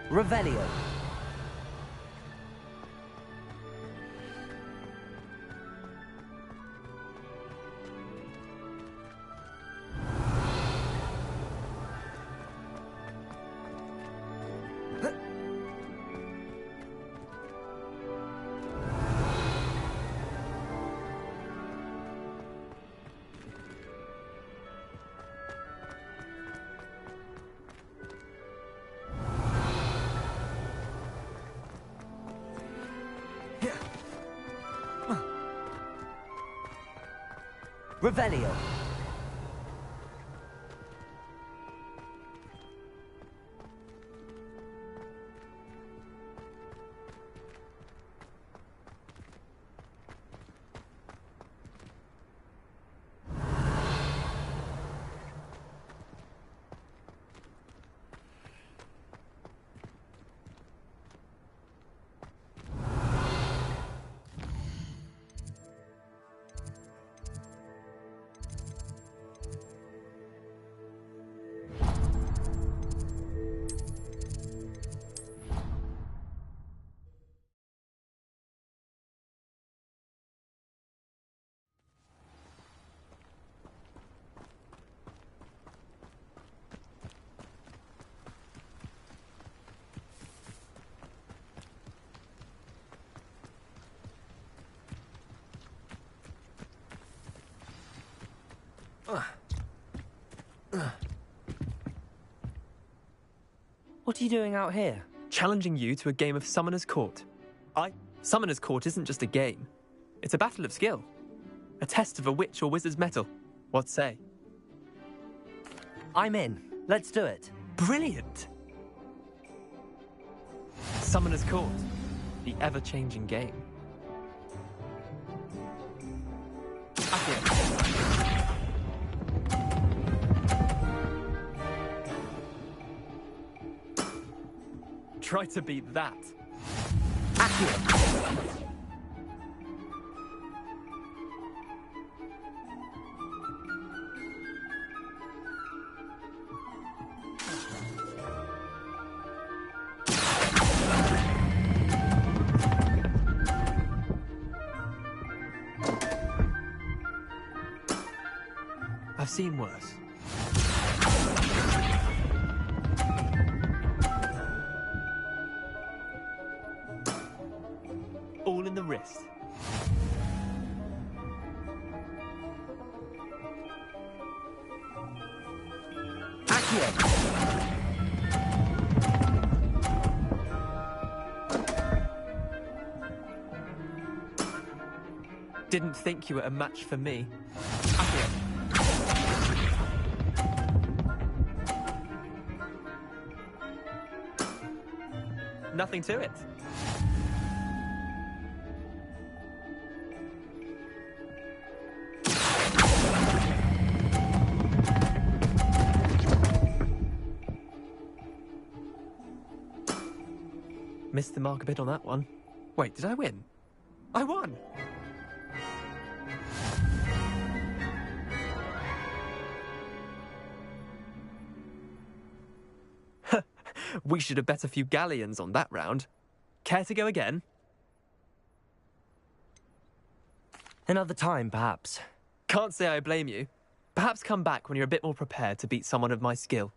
Revelio. Revelio. What are you doing out here? Challenging you to a game of Summoner's Court. Summoner's Court isn't just a game. It's a battle of skill. A test of a witch or wizard's mettle. What say? I'm in. Let's do it. Brilliant! Summoner's Court. The ever-changing game. Accio. Try to beat that. Accio. I've seen worse. All in the wrist. Accio. Didn't think you were a match for me. Accio. Nothing to it. Missed the mark a bit on that one. Wait, did I win? I won! We should have bet a few galleons on that round. Care to go again? Another time, perhaps. Can't say I blame you. Perhaps come back when you're a bit more prepared to beat someone of my skill.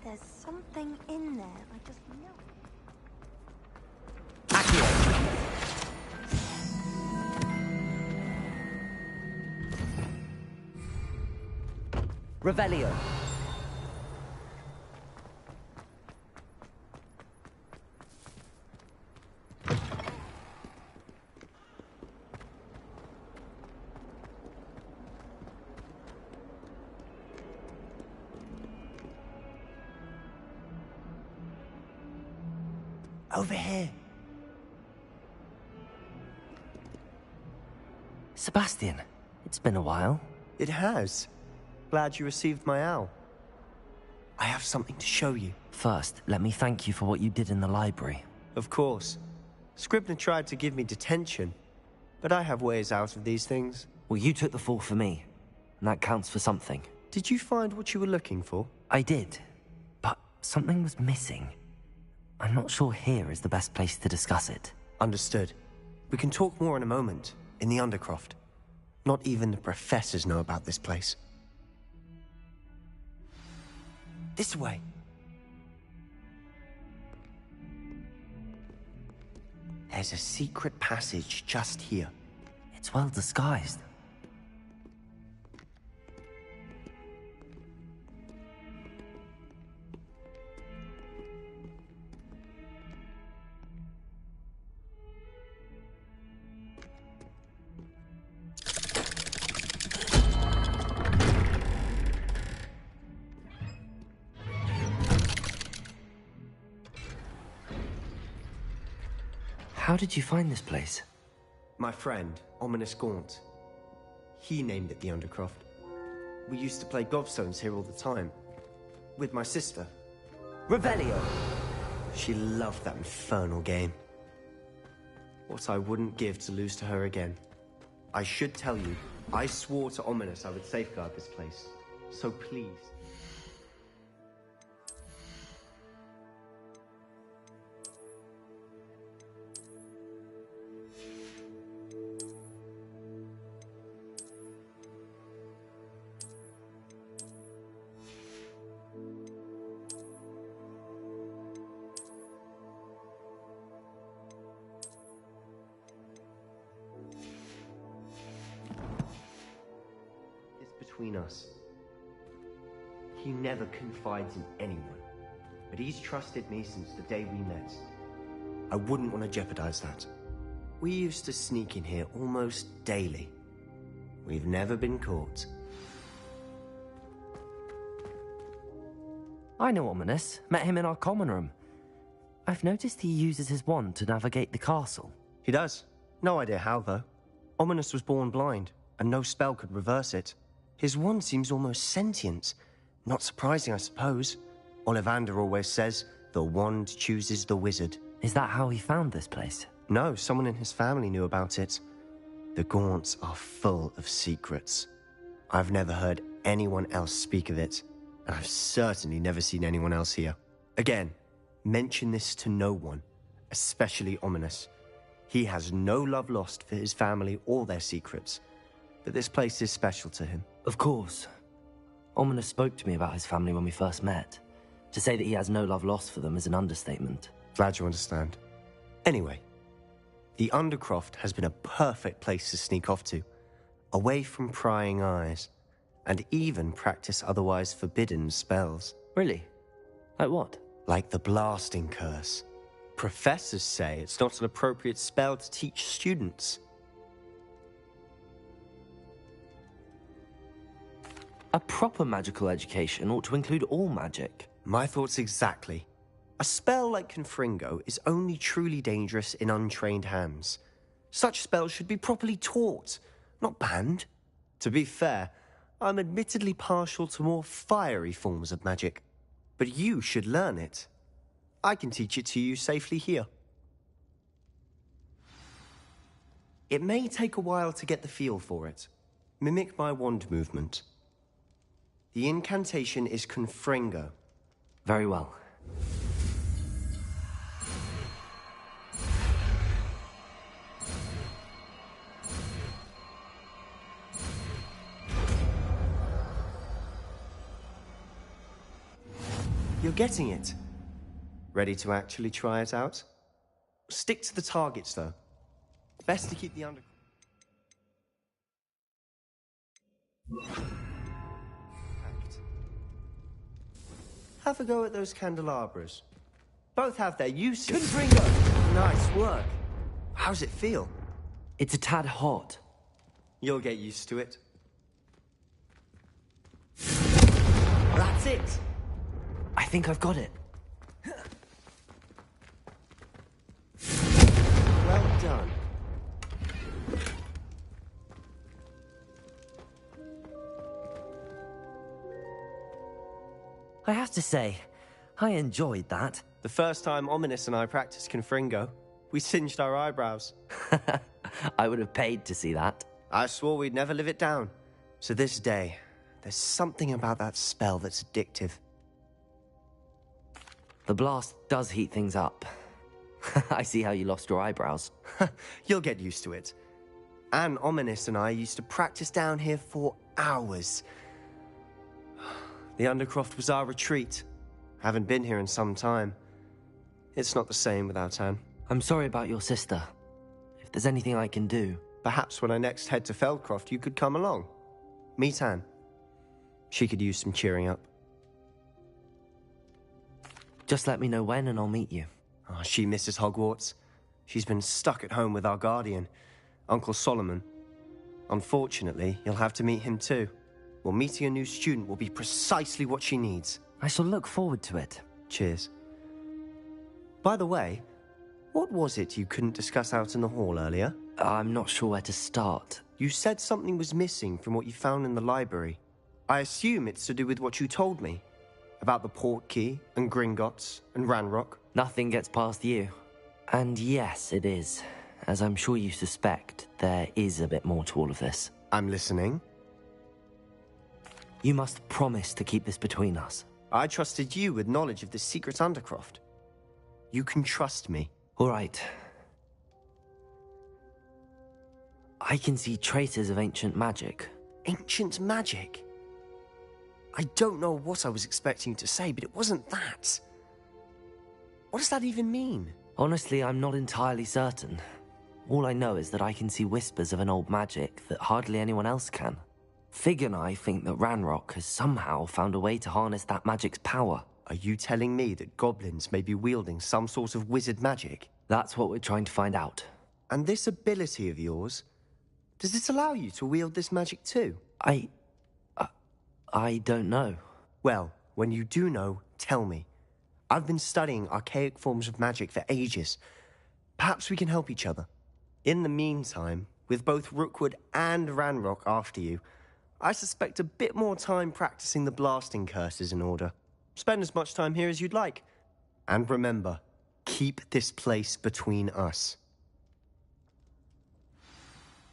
There's something in there, I just know. Revelio. Over here. Sebastian, it's been a while. It has. Glad you received my owl. I have something to show you. First, let me thank you for what you did in the library. Of course. Scribner tried to give me detention, but I have ways out of these things. Well, you took the fall for me, and that counts for something. Did you find what you were looking for? I did, but something was missing. I'm not sure here is the best place to discuss it. Understood. We can talk more in a moment, in the Undercroft. Not even the professors know about this place. This way. There's a secret passage just here. It's well disguised. How did you find this place? My friend, Ominous Gaunt. He named it the Undercroft. We used to play gobstones here all the time. With my sister. Revelio! She loved that infernal game. What I wouldn't give to lose to her again. I should tell you, I swore to Ominous I would safeguard this place. So please. Between us. He never confides in anyone, but he's trusted me since the day we met. I wouldn't want to jeopardize that. We used to sneak in here almost daily. We've never been caught. I know Ominous. Met him in our common room. I've noticed he uses his wand to navigate the castle. He does. No idea how, though. Ominous was born blind, and no spell could reverse it. His wand seems almost sentient. Not surprising, I suppose. Ollivander always says, the wand chooses the wizard. Is that how he found this place? No, someone in his family knew about it. The Gaunts are full of secrets. I've never heard anyone else speak of it, and I've certainly never seen anyone else here. Again, mention this to no one, especially Ominous. He has no love lost for his family or their secrets, but this place is special to him. Of course. Ominous spoke to me about his family when we first met. To say that he has no love lost for them is an understatement. Glad you understand. Anyway, the Undercroft has been a perfect place to sneak off to, away from prying eyes, and even practice otherwise forbidden spells. Really? Like what? Like the blasting curse. Professors say it's not an appropriate spell to teach students. A proper magical education ought to include all magic. My thoughts exactly. A spell like Confringo is only truly dangerous in untrained hands. Such spells should be properly taught, not banned. To be fair, I'm admittedly partial to more fiery forms of magic. But you should learn it. I can teach it to you safely here. It may take a while to get the feel for it. Mimic my wand movement. The incantation is Confringo. Very well. You're getting it. Ready to actually try it out? Stick to the targets, though. Best to keep the under... Have a go at those candelabras. Both have their uses. Confringo! Nice work. How's it feel? It's a tad hot. You'll get used to it. That's it! I think I've got it. Well done. I have to say, I enjoyed that. The first time Ominous and I practiced Confringo, we singed our eyebrows. I would have paid to see that. I swore we'd never live it down. So this day, there's something about that spell that's addictive. The blast does heat things up. I see how you lost your eyebrows. You'll get used to it. Anne, Ominous and I used to practice down here for hours. The Undercroft was our retreat. Haven't been here in some time. It's not the same without Anne. I'm sorry about your sister. If there's anything I can do... Perhaps when I next head to Feldcroft, you could come along. Meet Anne. She could use some cheering up. Just let me know when and I'll meet you. Oh, she misses Hogwarts. She's been stuck at home with our guardian, Uncle Solomon. Unfortunately, you'll have to meet him too. Well, meeting a new student will be precisely what she needs. I shall look forward to it. Cheers. By the way, what was it you couldn't discuss out in the hall earlier? I'm not sure where to start. You said something was missing from what you found in the library. I assume it's to do with what you told me. About the Portkey, and Gringotts, and Ranrock. Nothing gets past you. And yes, it is. As I'm sure you suspect, there is a bit more to all of this. I'm listening. You must promise to keep this between us. I trusted you with knowledge of the secret Undercroft. You can trust me. All right. I can see traces of ancient magic. Ancient magic? I don't know what I was expecting to say, but it wasn't that. What does that even mean? Honestly, I'm not entirely certain. All I know is that I can see whispers of an old magic that hardly anyone else can. Fig and I think that Ranrock has somehow found a way to harness that magic's power. Are you telling me that goblins may be wielding some sort of wizard magic? That's what we're trying to find out. And this ability of yours, does it allow you to wield this magic too? I don't know. Well, when you do know, tell me. I've been studying archaic forms of magic for ages. Perhaps we can help each other. In the meantime, with both Rookwood and Ranrock after you, I suspect a bit more time practicing the blasting curse is in order. Spend as much time here as you'd like. And remember, keep this place between us.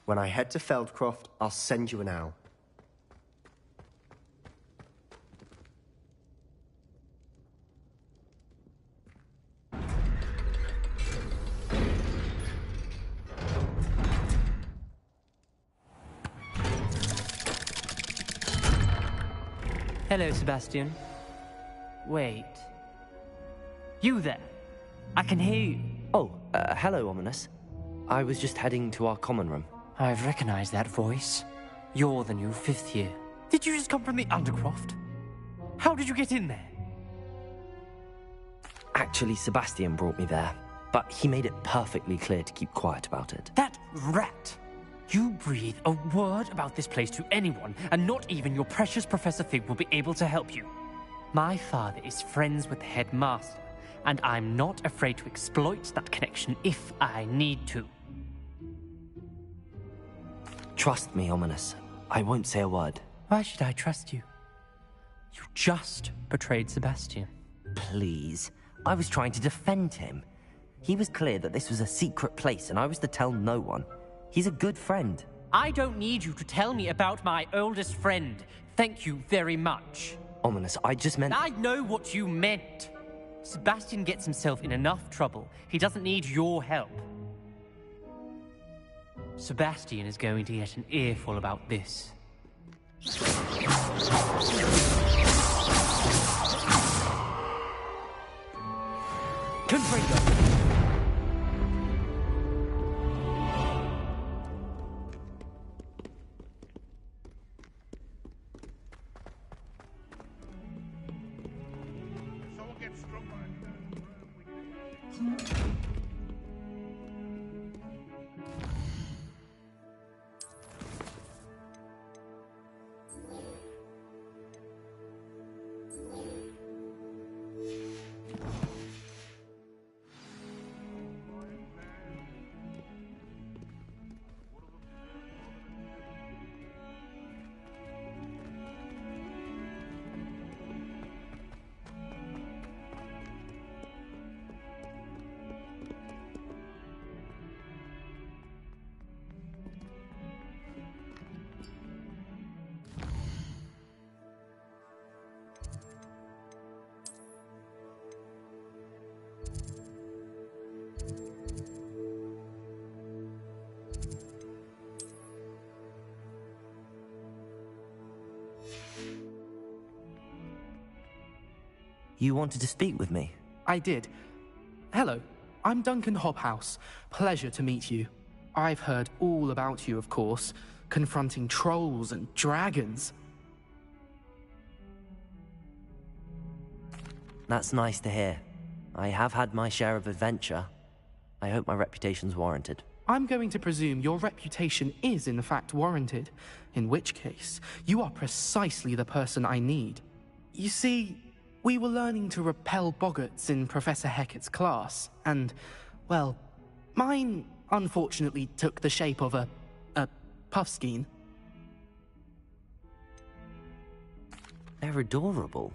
When I head to Feldcroft, I'll send you an owl. Hello, Sebastian. Wait. You there? I can hear you. Oh, hello, Ominous. I was just heading to our common room. I've recognized that voice. You're the new fifth year. Did you just come from the Undercroft? How did you get in there? Actually, Sebastian brought me there, but he made it perfectly clear to keep quiet about it. That rat! You breathe a word about this place to anyone, and not even your precious Professor Fig will be able to help you. My father is friends with the headmaster, and I'm not afraid to exploit that connection if I need to. Trust me, Ominous. I won't say a word. Why should I trust you? You just betrayed Sebastian. Please. I was trying to defend him. He was clear that this was a secret place and I was to tell no one. He's a good friend. I don't need you to tell me about my oldest friend. Thank you very much. Ominous, I just meant... I know what you meant. Sebastian gets himself in enough trouble. He doesn't need your help. Sebastian is going to get an earful about this. Confringo! You wanted to speak with me? I did. Hello, I'm Duncan Hobhouse. Pleasure to meet you. I've heard all about you, of course, confronting trolls and dragons. That's nice to hear. I have had my share of adventure. I hope my reputation's warranted. I'm going to presume your reputation is in fact warranted, in which case, you are precisely the person I need. You see, we were learning to repel boggarts in Professor Hecat's class, and, well, mine unfortunately took the shape of a puffskein. They're adorable.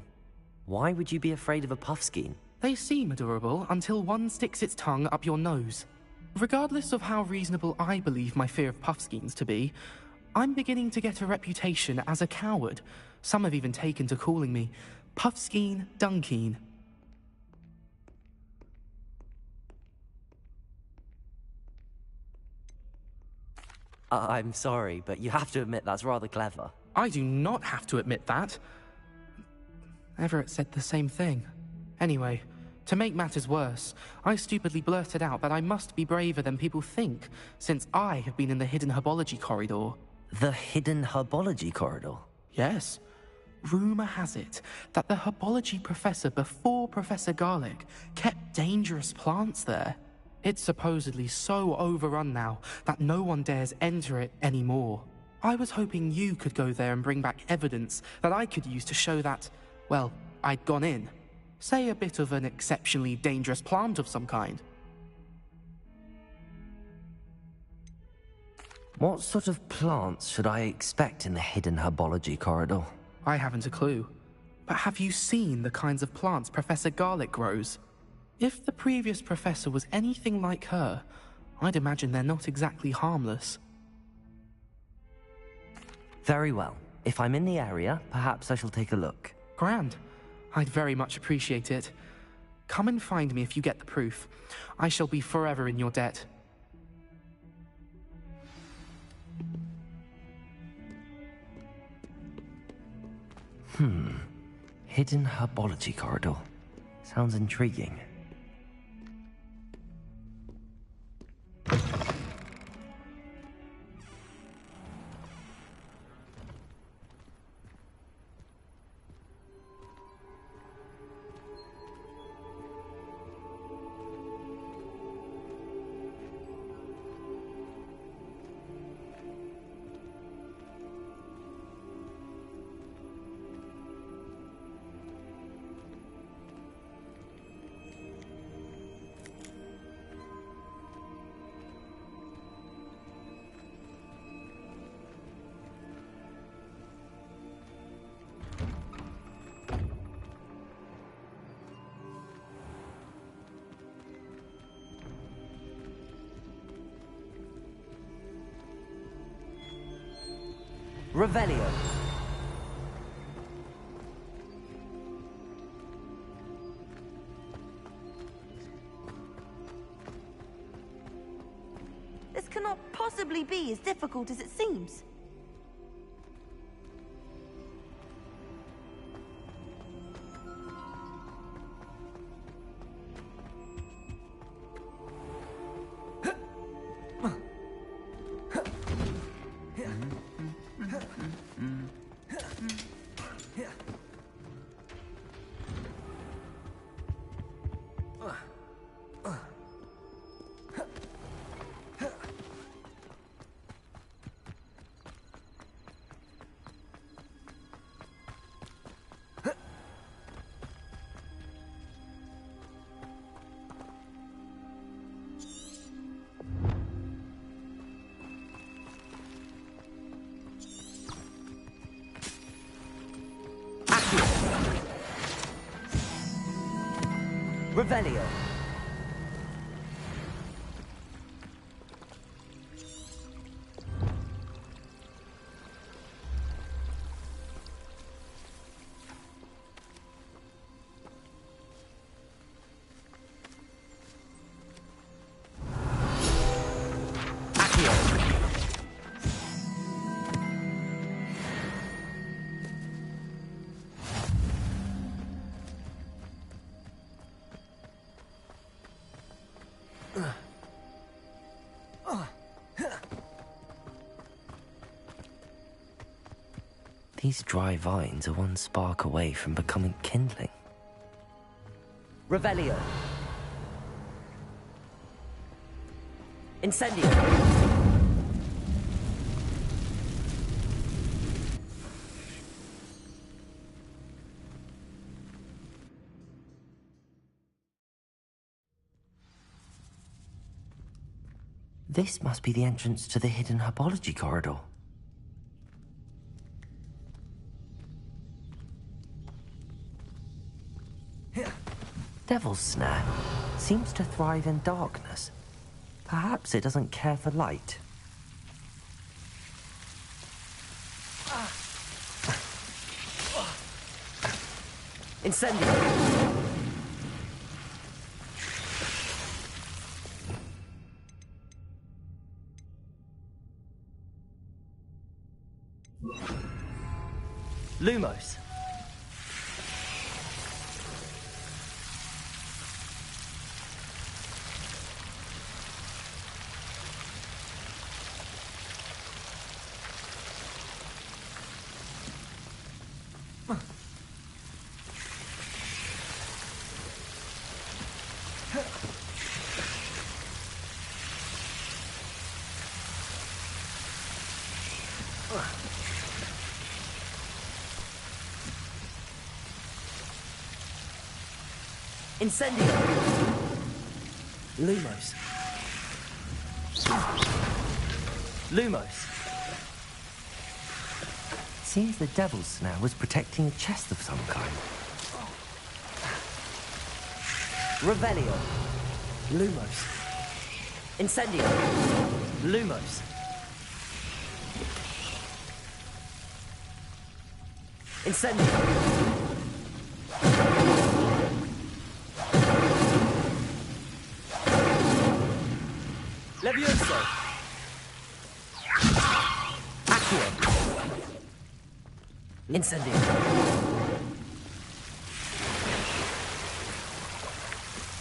Why would you be afraid of a puffskein? They seem adorable until one sticks its tongue up your nose. Regardless of how reasonable I believe my fear of puffskeins to be, I'm beginning to get a reputation as a coward. Some have even taken to calling me Puffskein Dunkeen. I'm sorry, but you have to admit that's rather clever. I do not have to admit that. Everett said the same thing. Anyway, to make matters worse, I stupidly blurted out that I must be braver than people think, since I have been in the hidden herbology corridor. The hidden herbology corridor? Yes. Rumor has it that the herbology professor before Professor Garlic kept dangerous plants there. It's supposedly so overrun now that no one dares enter it anymore. I was hoping you could go there and bring back evidence that I could use to show that, well, I'd gone in. Say a bit of an exceptionally dangerous plant of some kind. What sort of plants should I expect in the hidden herbology corridor? I haven't a clue. But have you seen the kinds of plants Professor Garlic grows? If the previous professor was anything like her, I'd imagine they're not exactly harmless. Very well. If I'm in the area, perhaps I shall take a look. Grand. I'd very much appreciate it. Come and find me if you get the proof. I shall be forever in your debt. Hidden herbology corridor. Sounds intriguing. Revelio. This cannot possibly be as difficult as it seems. Revelio. These dry vines are one spark away from becoming kindling. Revelio. Incendio. This must be the entrance to the hidden herbology corridor. Devil's Snare seems to thrive in darkness. Perhaps it doesn't care for light. Incendio! Lumos. Incendio! Lumos. Lumos. Seems the Devil's Snare was protecting a chest of some kind. Revelio. Lumos. Incendio. Lumos. Incendio. Levioso. Accio. Incendio.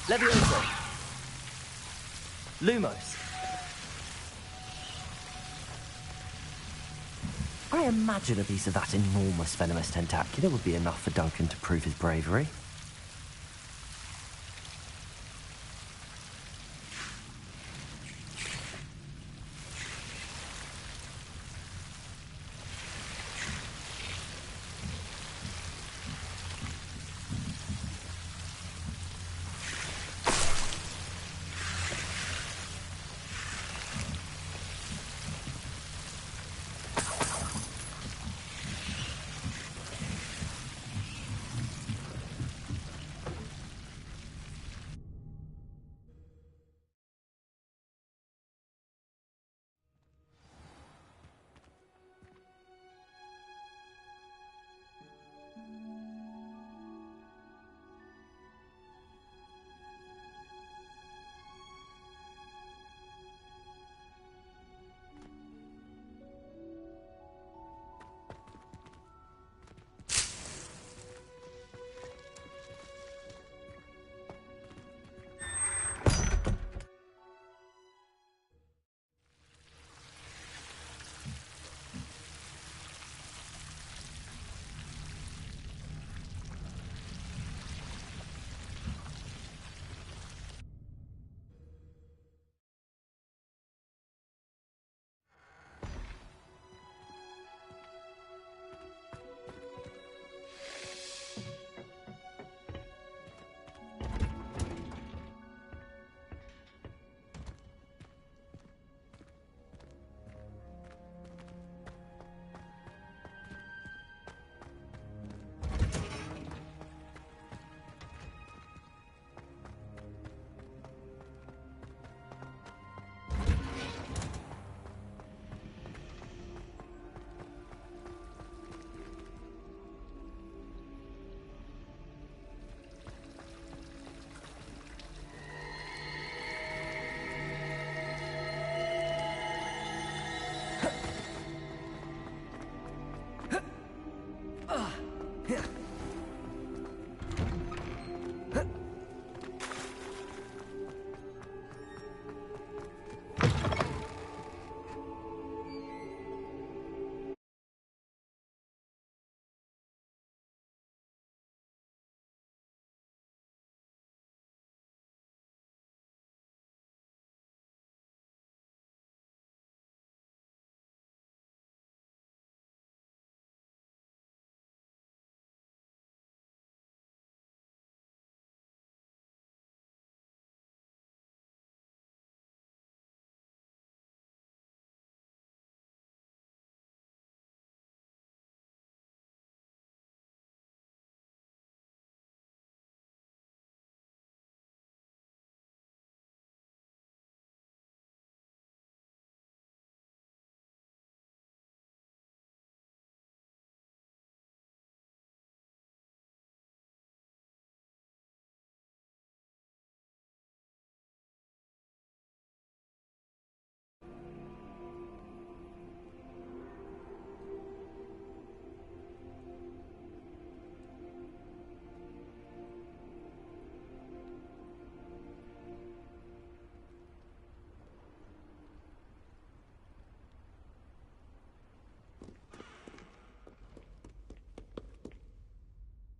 Levioso. Lumos. I imagine a piece of that enormous venomous tentacular would be enough for Duncan to prove his bravery.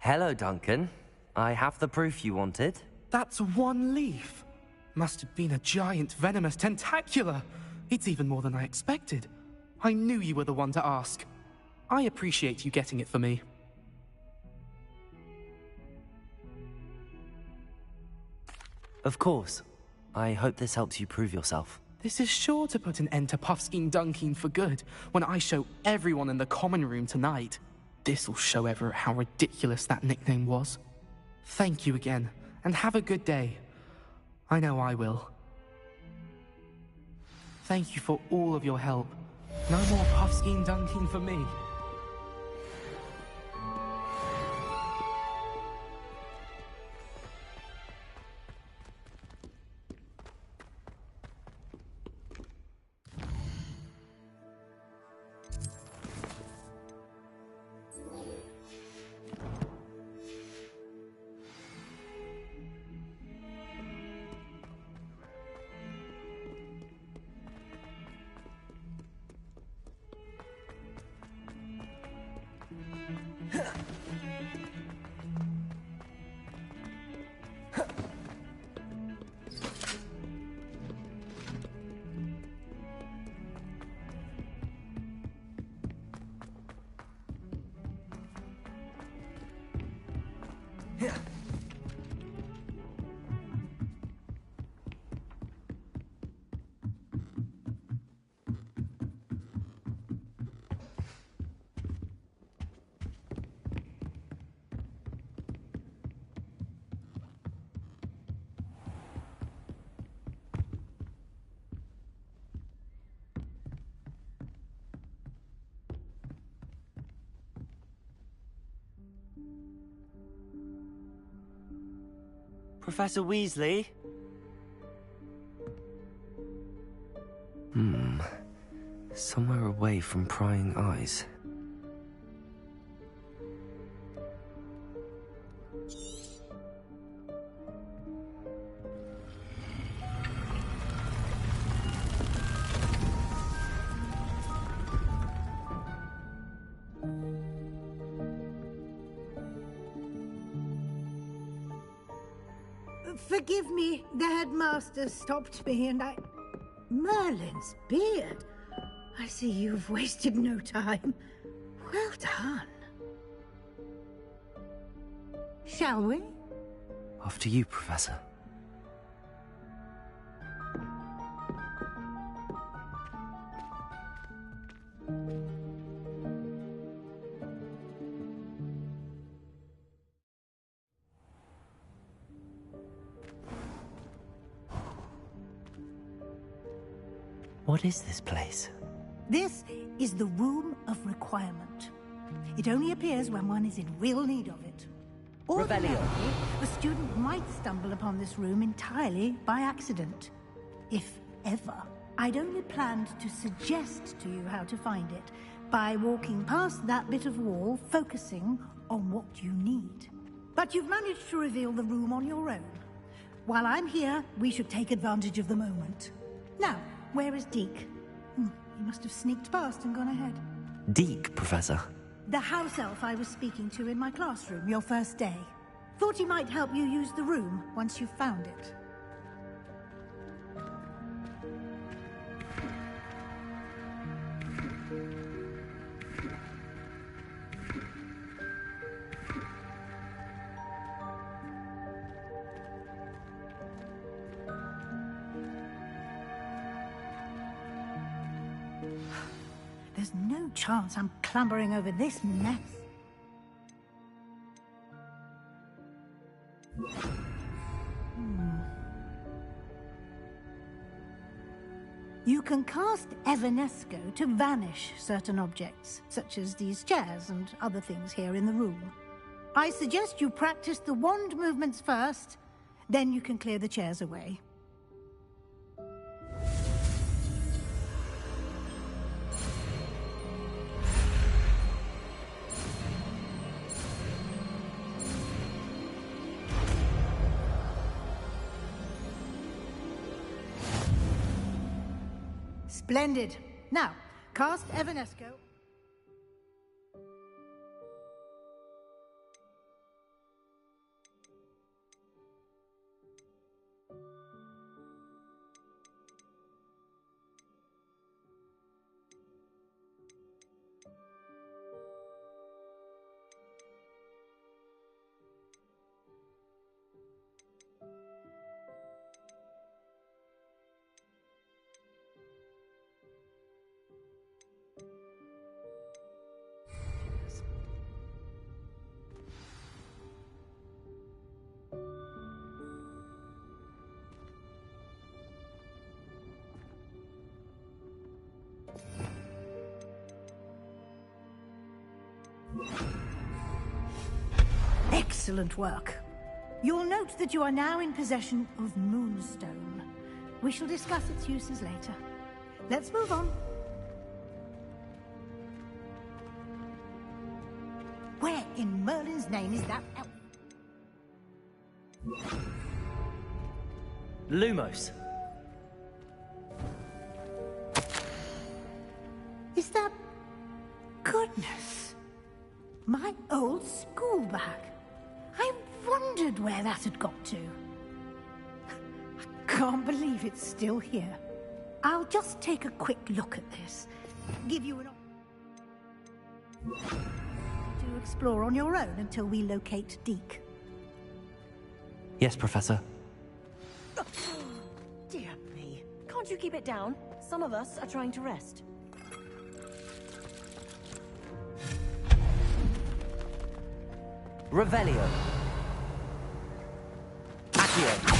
Hello, Duncan. I have the proof you wanted. That's one leaf. Must have been a giant venomous tentacula. It's even more than I expected. I knew you were the one to ask. I appreciate you getting it for me. Of course. I hope this helps you prove yourself. This is sure to put an end to Puffskein Dunkin for good when I show everyone in the common room tonight. This'll show Everett how ridiculous that nickname was. Thank you again, and have a good day. I know I will. Thank you for all of your help. No more Puffskein Dunkin for me. Professor Weasley? Somewhere away from prying eyes. Forgive me, the headmaster stopped me and I... Merlin's beard. I see you've wasted no time. Well done. Shall we? After you, Professor. What is this place? This is the Room of Requirement. It only appears when one is in real need of it. Ordinarily, a student might stumble upon this room entirely by accident. If ever. I'd only planned to suggest to you how to find it by walking past that bit of wall, focusing on what you need. But you've managed to reveal the room on your own. While I'm here, we should take advantage of the moment. Now, where is Deke? He must have sneaked past and gone ahead. Deke, Professor. The house elf I was speaking to in my classroom your first day. Thought he might help you use the room once you've found it. There's no chance I'm clambering over this mess. You can cast Evanesco to vanish certain objects, such as these chairs and other things here in the room. I suggest you practice the wand movements first, then you can clear the chairs away. Splendid. Now, cast Evanesco. Excellent work. You'll note that you are now in possession of Moonstone. We shall discuss its uses later. Let's move on. Where in Merlin's name is that elf? Lumos. Is that... Goodness! My old school bag. I wondered where that had got to. I can't believe it's still here. I'll just take a quick look at this. Give you an opportunity to explore on your own until we locate Deke. Yes, Professor. Dear me. Can't you keep it down? Some of us are trying to rest. Revelio. Accio.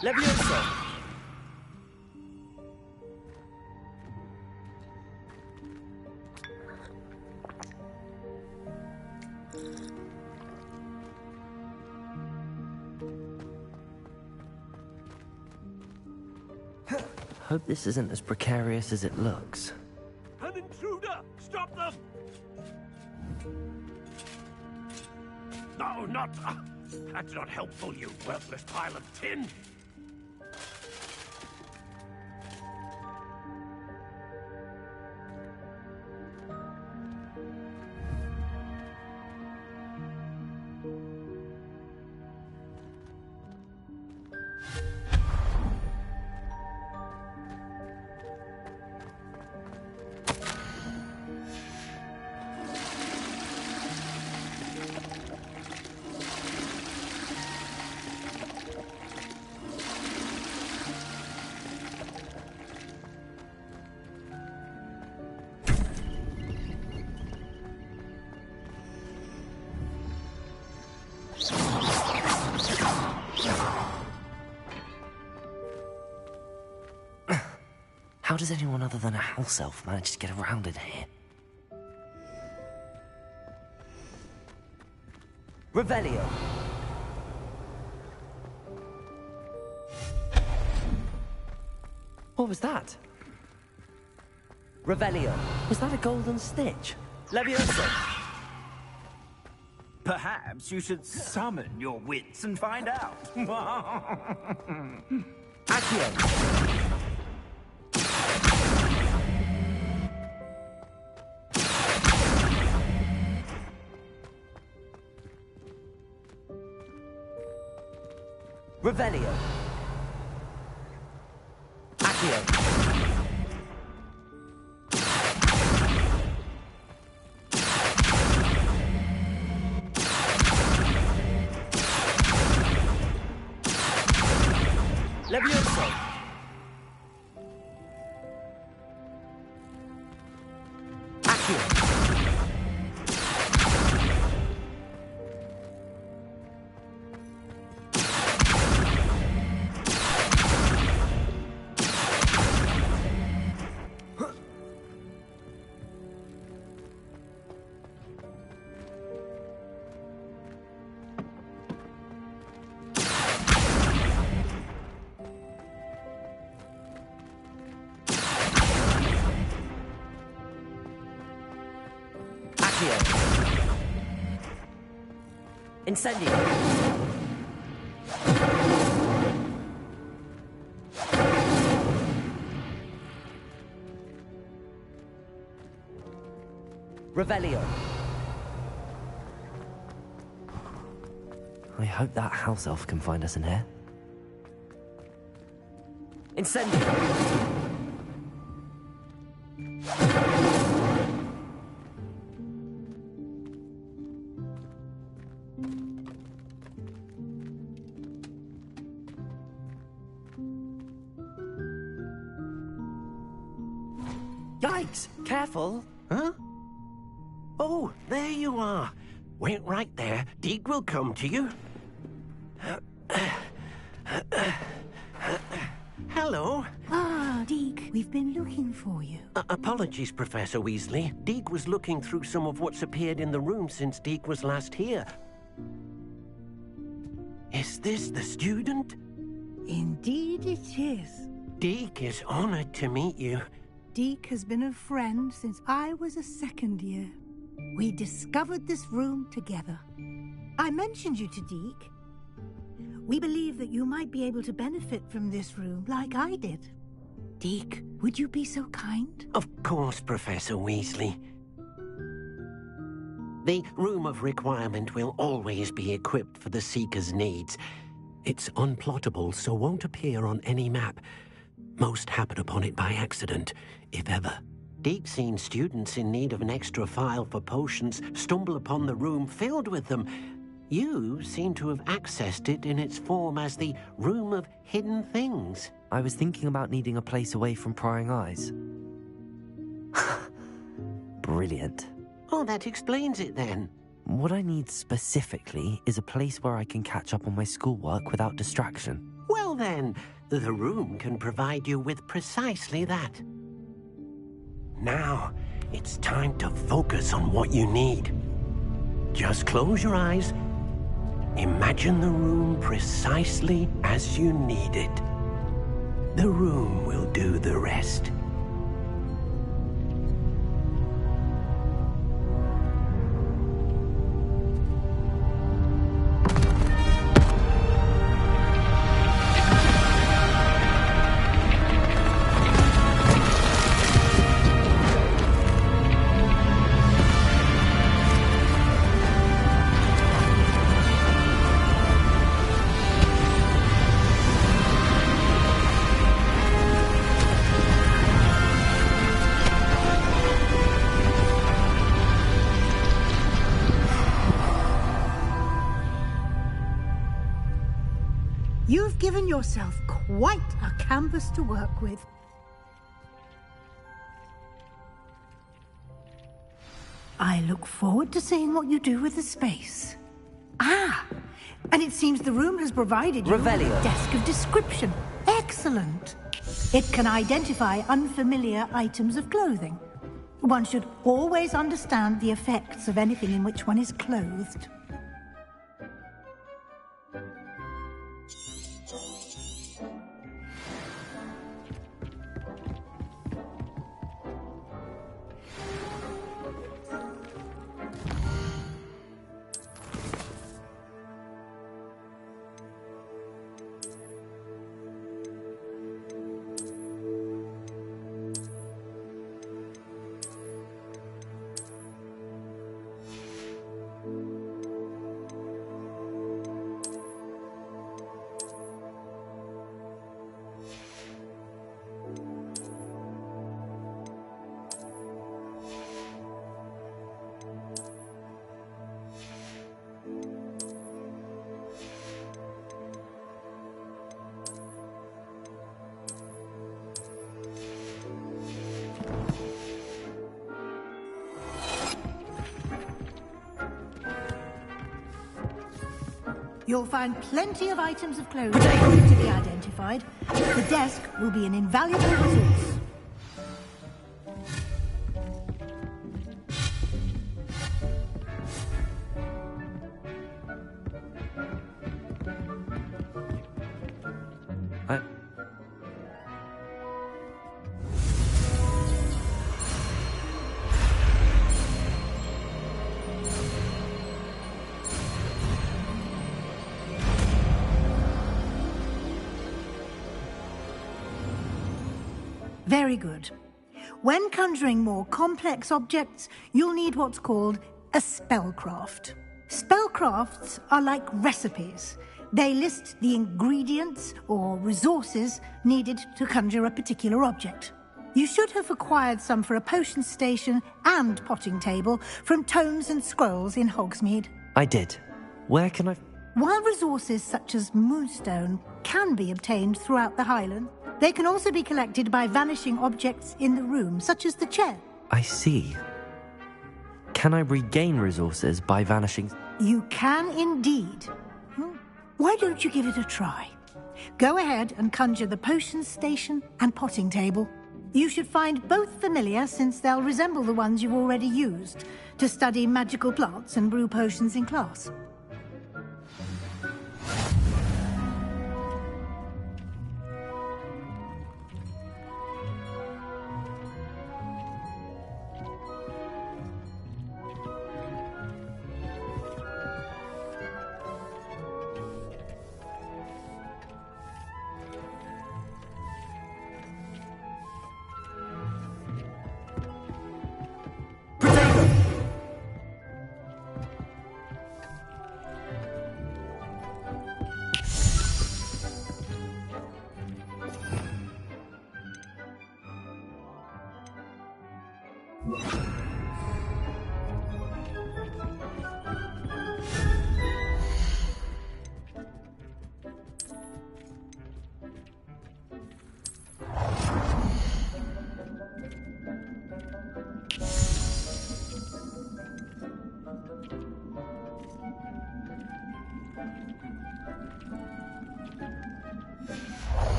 Levioso! Hope this isn't as precarious as it looks. An intruder! Stop them! No, not... that's not helpful, you worthless pile of tin! How does anyone other than a house elf manage to get around in here? Revelio! What was that? Revelio! Was that a golden stitch? Levioso! Perhaps you should summon your wits and find out. Accio! Revelio. Accio. Revelio! Incendio! Revelio! I hope that house elf can find us in here. Incendio! Yikes! Careful! Huh? Oh, there you are. Wait right there. Deke will come to you. Hello. Ah, Deke, we've been looking for you. Apologies, Professor Weasley. Deke was looking through some of what's appeared in the room since Deke was last here. Is this the student? Indeed it is. Deke is honored to meet you. Deke has been a friend since I was a second year. We discovered this room together. I mentioned you to Deke. We believe that you might be able to benefit from this room like I did. Deke, would you be so kind? Of course, Professor Weasley. The Room of Requirement will always be equipped for the Seeker's needs. It's unplottable, so won't appear on any map. Most happen upon it by accident, if ever. Deke's seen students in need of an extra file for potions stumble upon the room filled with them. You seem to have accessed it in its form as the Room of Hidden Things. I was thinking about needing a place away from prying eyes. Brilliant. Oh, that explains it then. What I need specifically is a place where I can catch up on my schoolwork without distraction. Well then, the room can provide you with precisely that. Now, it's time to focus on what you need. Just close your eyes. Imagine the room precisely as you need it. The room will do the rest. You've given yourself quite a canvas to work with. I look forward to seeing what you do with the space. Ah, and it seems the room has provided you with a desk of description. Excellent. It can identify unfamiliar items of clothing. One should always understand the effects of anything in which one is clothed. You'll find plenty of items of clothing to be identified. The desk will be an invaluable resource. Very good. When conjuring more complex objects, you'll need what's called a spellcraft. Spellcrafts are like recipes. They list the ingredients or resources needed to conjure a particular object. You should have acquired some for a potion station and potting table from tomes and scrolls in Hogsmeade. I did. Where can I... While resources such as moonstone can be obtained throughout the Highland, they can also be collected by vanishing objects in the room, such as the chair. I see. Can I regain resources by vanishing? You can indeed. Why don't you give it a try? Go ahead and conjure the potion station and potting table. You should find both familiar, since they'll resemble the ones you've already used to study magical plants and brew potions in class.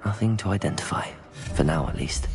Nothing to identify, for now at least.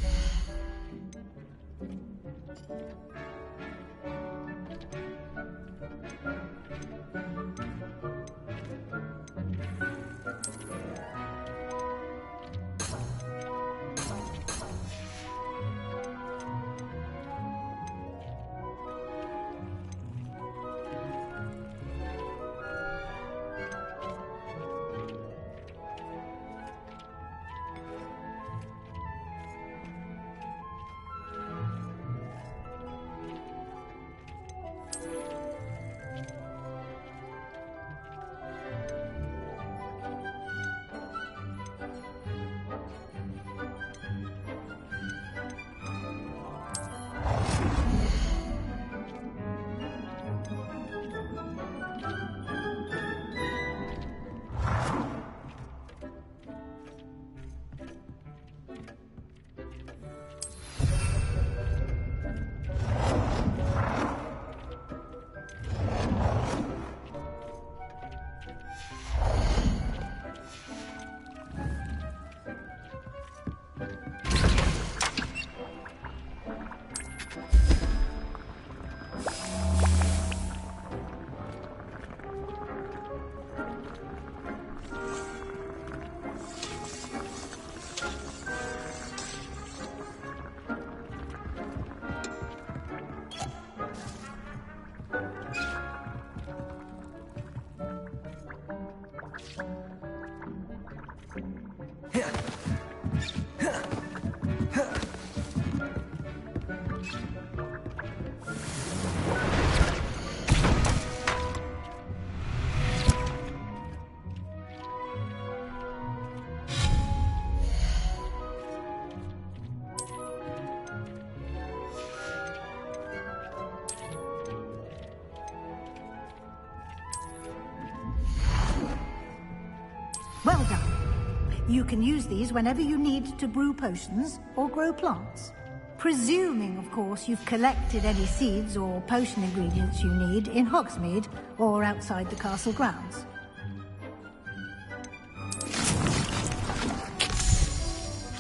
Well done. You can use these whenever you need to brew potions or grow plants. Presuming, of course, you've collected any seeds or potion ingredients you need in Hogsmeade or outside the castle grounds.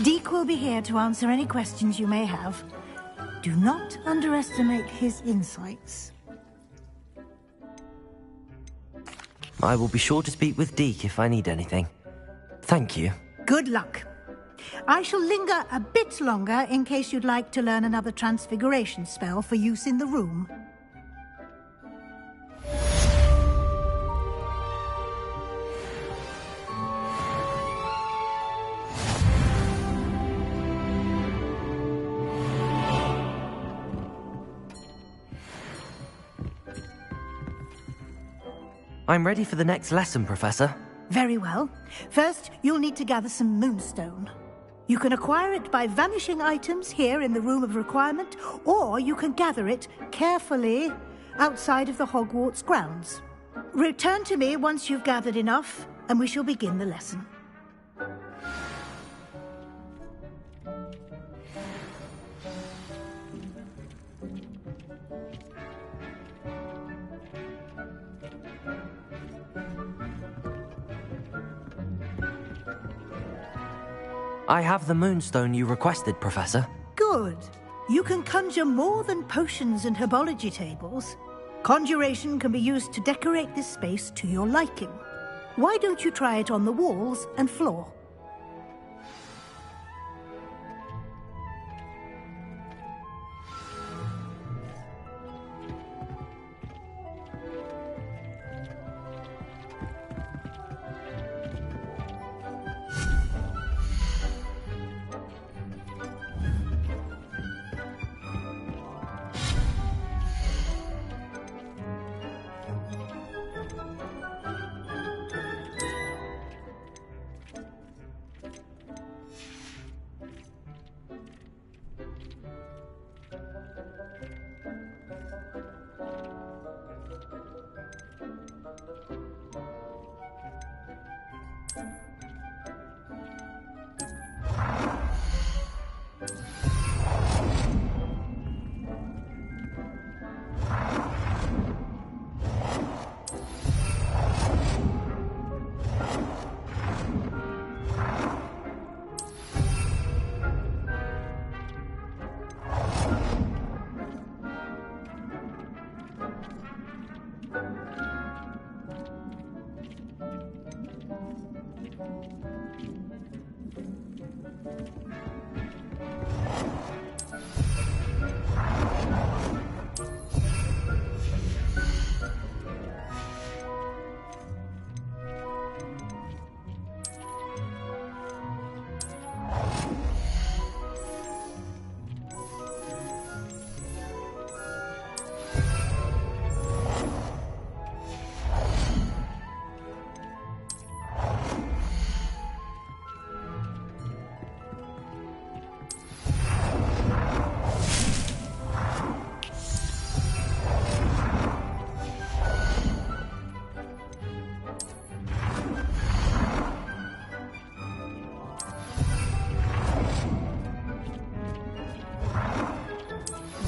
Deke will be here to answer any questions you may have. Do not underestimate his insights. I will be sure to speak with Deke if I need anything. Thank you. Good luck. I shall linger a bit longer in case you'd like to learn another transfiguration spell for use in the room. I'm ready for the next lesson, Professor. Very well. First, you'll need to gather some moonstone. You can acquire it by vanishing items here in the Room of Requirement, or you can gather it carefully outside of the Hogwarts grounds. Return to me once you've gathered enough, and we shall begin the lesson. I have the moonstone you requested, Professor. Good. You can conjure more than potions and herbology tables. Conjuration can be used to decorate this space to your liking. Why don't you try it on the walls and floor?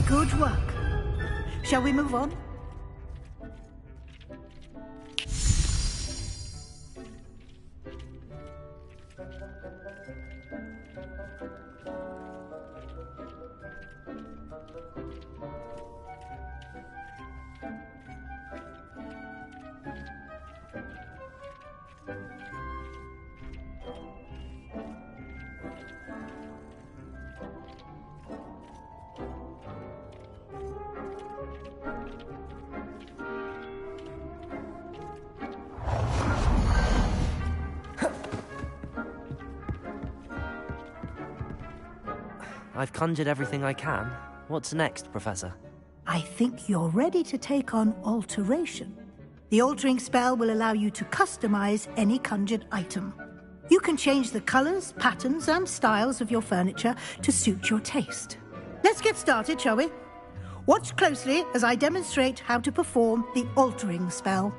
Good work. Shall we move on? I've conjured everything I can. What's next, Professor? I think you're ready to take on alteration. The altering spell will allow you to customize any conjured item. You can change the colors, patterns, and styles of your furniture to suit your taste. Let's get started, shall we? Watch closely as I demonstrate how to perform the altering spell.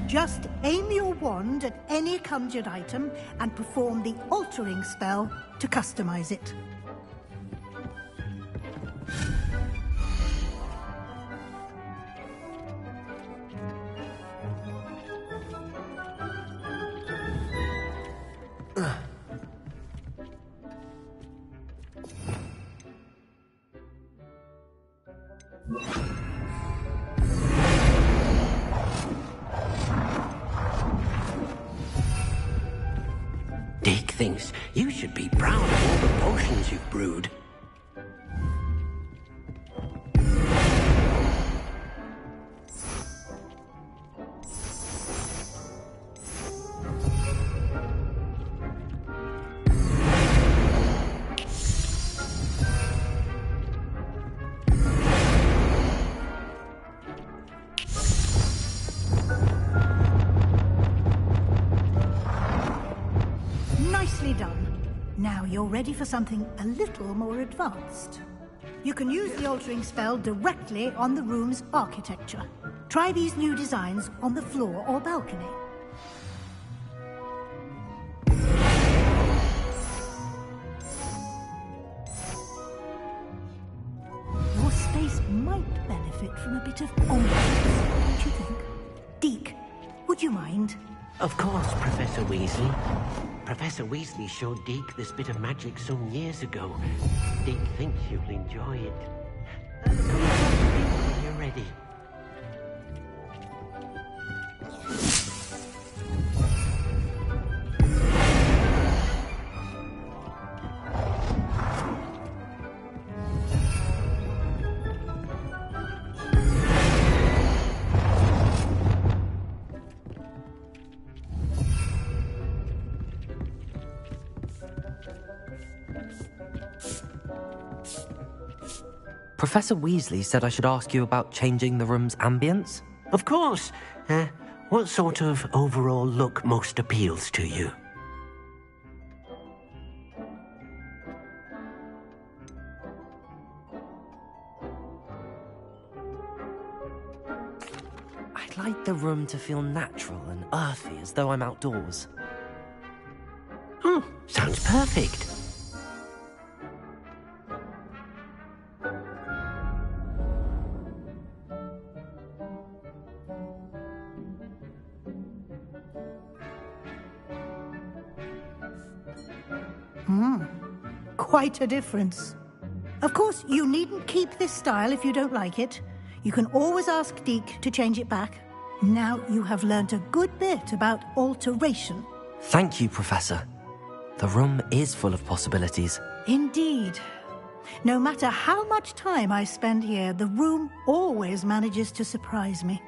Just aim your wand at any conjured item and perform the altering spell to customize it. thinks you should be proud of all the potions you've brewed. Nicely done. Now you're ready for something a little more advanced. You can use the altering spell directly on the room's architecture. Try these new designs on the floor or balcony. Your space might benefit from a bit of ambiance, don't you think? Deke, would you mind? Of course, Professor Weasley. Professor Weasley showed Deke this bit of magic some years ago. Deke thinks you'll enjoy it. Come when you're ready. Professor Weasley said I should ask you about changing the room's ambience? Of course. What sort of overall look most appeals to you? I'd like the room to feel natural and earthy, as though I'm outdoors. Oh, sounds perfect. Quite a difference. Of course, you needn't keep this style if you don't like it. You can always ask Deke to change it back. Now you have learnt a good bit about alteration. Thank you, Professor. The room is full of possibilities. Indeed. No matter how much time I spend here, the room always manages to surprise me.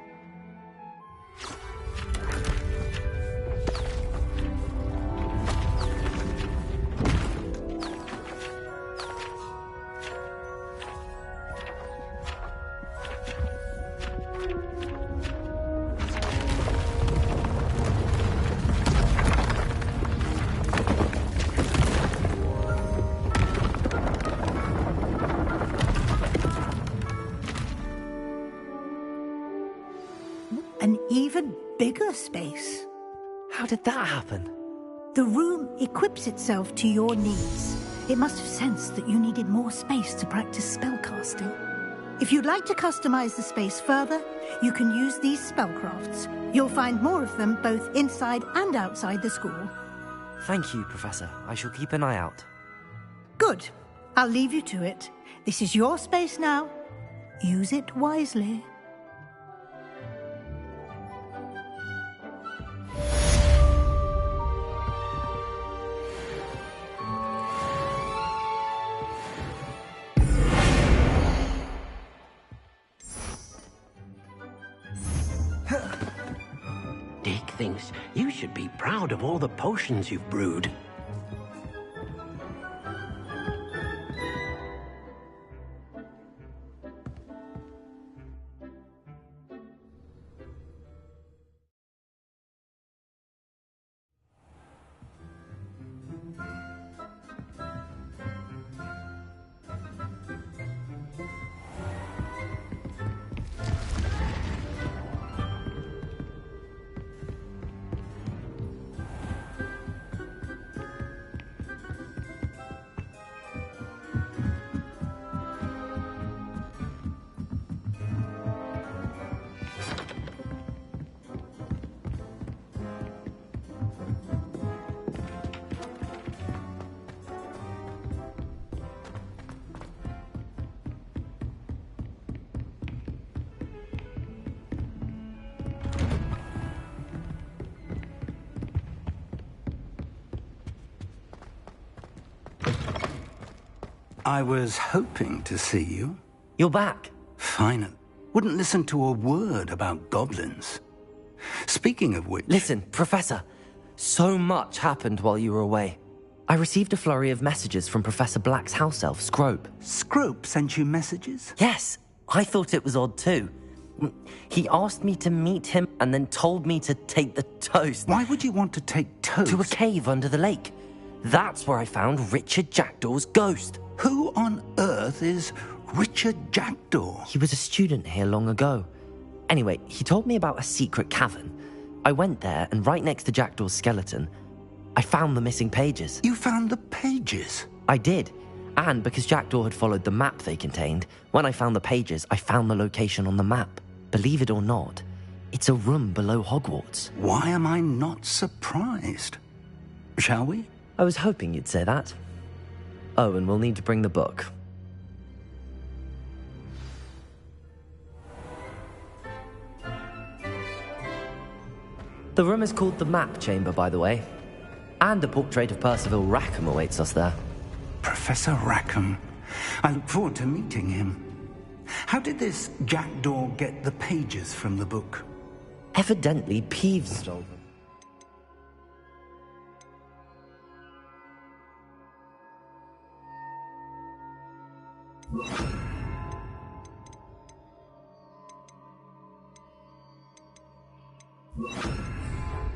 An even bigger space. How did that happen? The room equips itself to your needs. It must have sensed that you needed more space to practice spellcasting. If you'd like to customize the space further, you can use these spellcrafts. You'll find more of them both inside and outside the school. Thank you, Professor. I shall keep an eye out. Good. I'll leave you to it. This is your space now. Use it wisely. Deke thinks you should be proud of all the potions you've brewed. I was hoping to see you. You're back. Finally. Wouldn't listen to a word about goblins. Speaking of which... Listen, Professor. So much happened while you were away. I received a flurry of messages from Professor Black's house elf, Scrope. Scrope sent you messages? Yes. I thought it was odd too. He asked me to meet him and then told me to take the toast. Why would you want to take toast? To a cave under the lake. That's where I found Richard Jackdaw's ghost. Who on earth is Richard Jackdaw? He was a student here long ago. Anyway, he told me about a secret cavern. I went there, and right next to Jackdaw's skeleton, I found the missing pages. You found the pages? I did. And because Jackdaw had followed the map they contained, when I found the pages, I found the location on the map. Believe it or not, it's a room below Hogwarts. Why am I not surprised? Shall we? I was hoping you'd say that. Oh, and we'll need to bring the book. The room is called the Map Chamber, by the way. And a portrait of Percival Rackham awaits us there. Professor Rackham. I look forward to meeting him. How did this Jackdaw get the pages from the book? Evidently, Peeves stole them.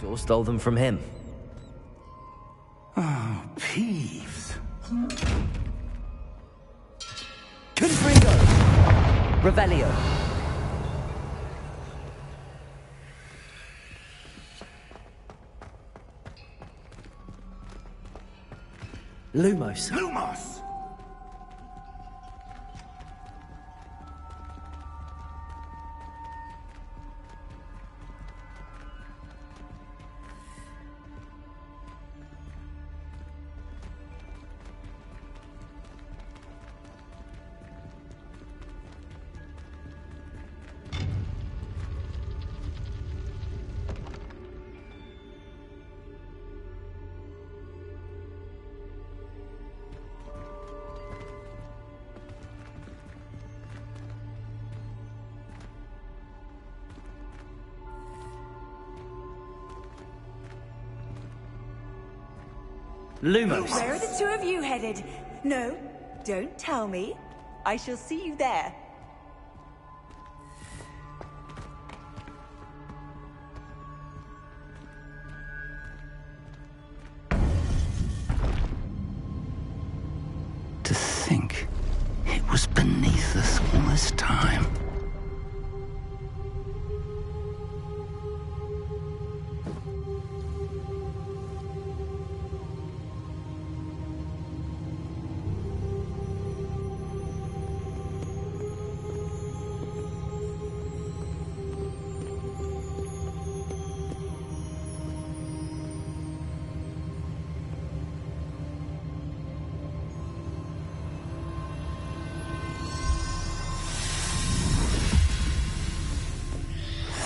Or stole them from him. Oh, Peeves. Confringo! Revelio. Lumos. Lumos! Lumos. Where are the two of you headed? No, don't tell me. I shall see you there. To think it was beneath us all this time.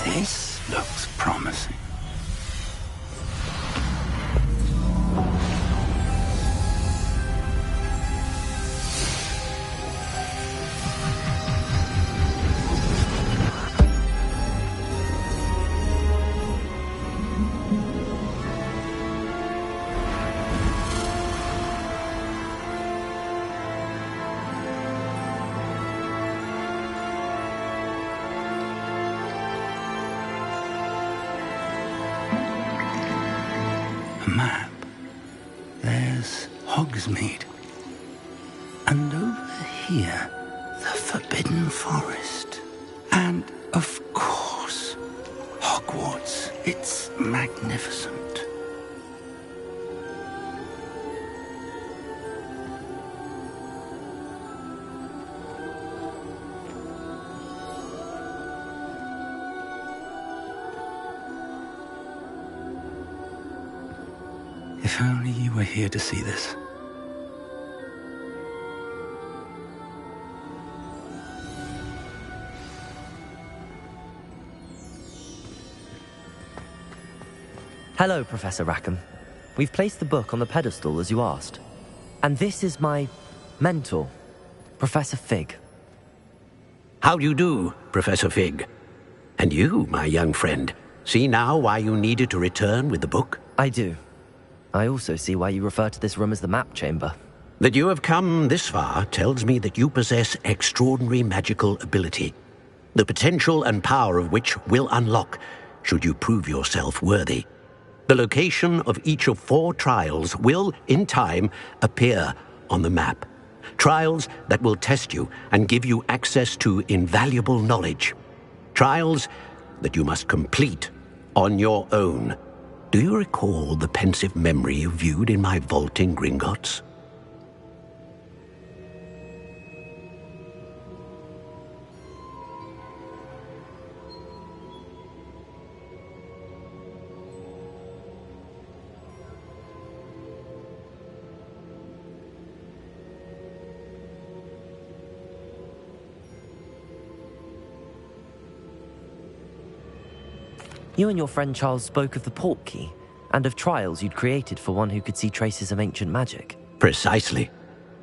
This looks promising. Map. There's Hogsmeade. And over here, the Forbidden Forest. And, of course, Hogwarts. It's magnificent. If only you were here to see this. Hello, Professor Rackham. We've placed the book on the pedestal as you asked. And this is my mentor, Professor Fig. How do you do, Professor Fig? And you, my young friend, see now why you needed to return with the book? I do. I also see why you refer to this room as the map chamber. That you have come this far tells me that you possess extraordinary magical ability, the potential and power of which will unlock should you prove yourself worthy. The location of each of 4 trials will, in time, appear on the map. Trials that will test you and give you access to invaluable knowledge. Trials that you must complete on your own. Do you recall the pensive memory you viewed in my vault in Gringotts? You and your friend Charles spoke of the port key, and of trials you'd created for one who could see traces of ancient magic. Precisely.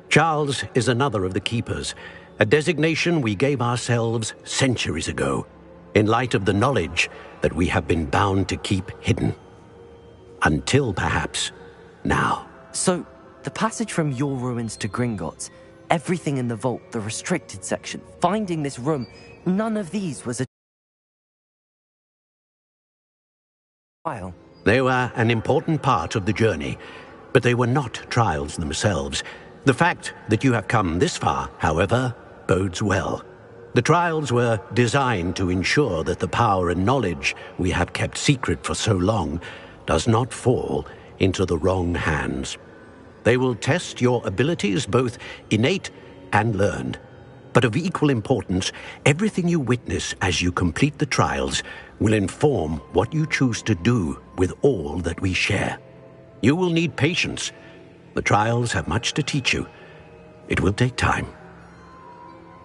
Charles is another of the Keepers, a designation we gave ourselves centuries ago, in light of the knowledge that we have been bound to keep hidden. Until, perhaps, now. So, the passage from your ruins to Gringotts, everything in the vault, the restricted section, finding this room, none of these was a trial. They were an important part of the journey, but they were not trials themselves. The fact that you have come this far, however, bodes well. The trials were designed to ensure that the power and knowledge we have kept secret for so long does not fall into the wrong hands. They will test your abilities, both innate and learned. But of equal importance, everything you witness as you complete the trials will inform what you choose to do with all that we share. You will need patience. The trials have much to teach you. It will take time.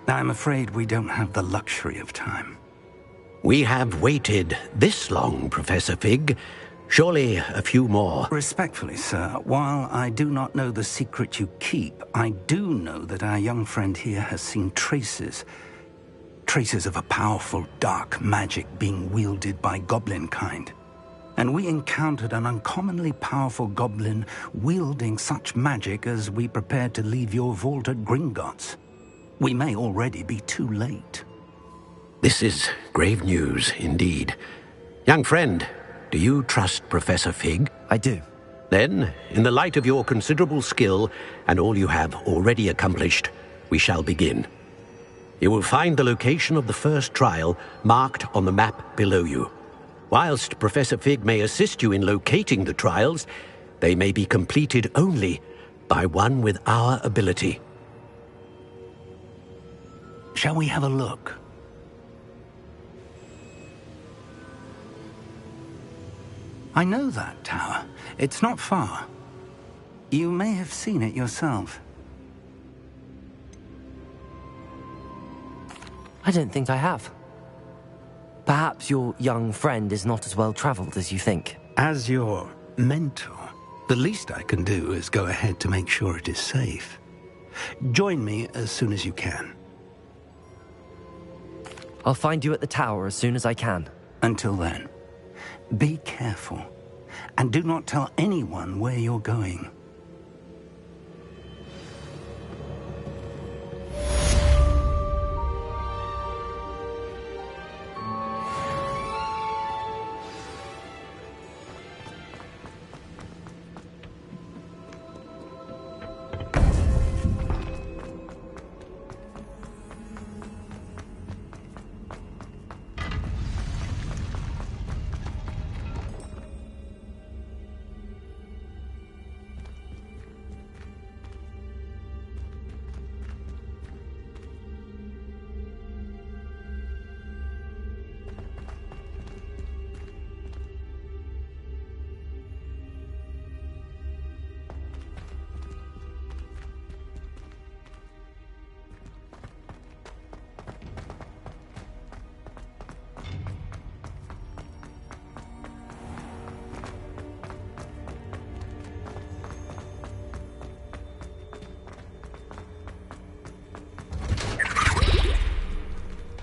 I'm afraid we don't have the luxury of time. We have waited this long, Professor Fig. Surely a few more. Respectfully, sir, while I do not know the secret you keep, I do know that our young friend here has seen traces of a powerful dark magic being wielded by goblin kind. And we encountered an uncommonly powerful goblin wielding such magic as we prepared to leave your vault at Gringotts. We may already be too late. This is grave news indeed. Young friend, do you trust Professor Fig? I do. Then, in the light of your considerable skill and all you have already accomplished, we shall begin. You will find the location of the first trial marked on the map below you. Whilst Professor Fig may assist you in locating the trials, they may be completed only by one with our ability. Shall we have a look? I know that tower. It's not far. You may have seen it yourself. I don't think I have. Perhaps your young friend is not as well traveled as you think. As your mentor, the least I can do is go ahead to make sure it is safe. Join me as soon as you can. I'll find you at the tower as soon as I can. Until then, be careful, and do not tell anyone where you're going.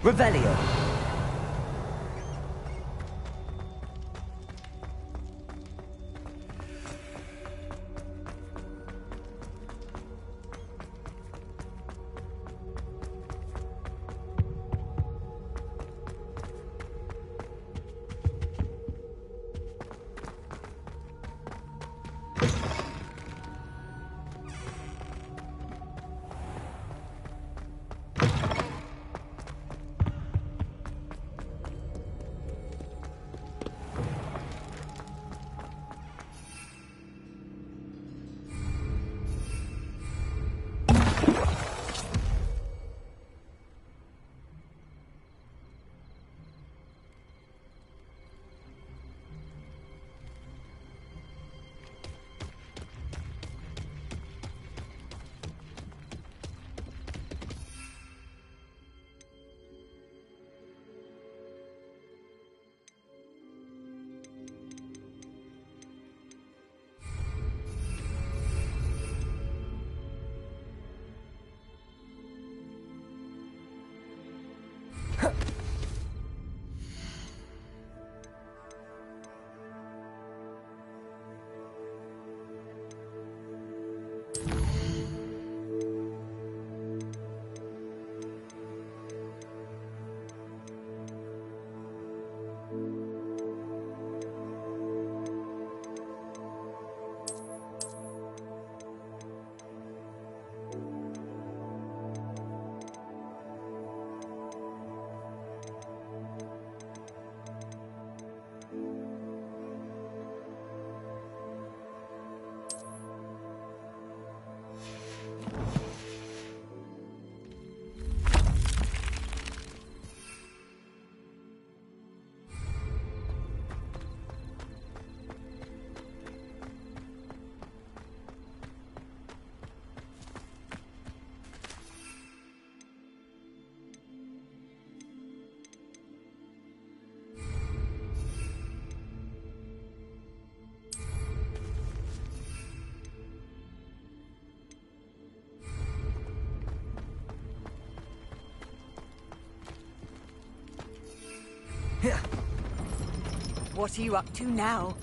Revelio. What are you up to now?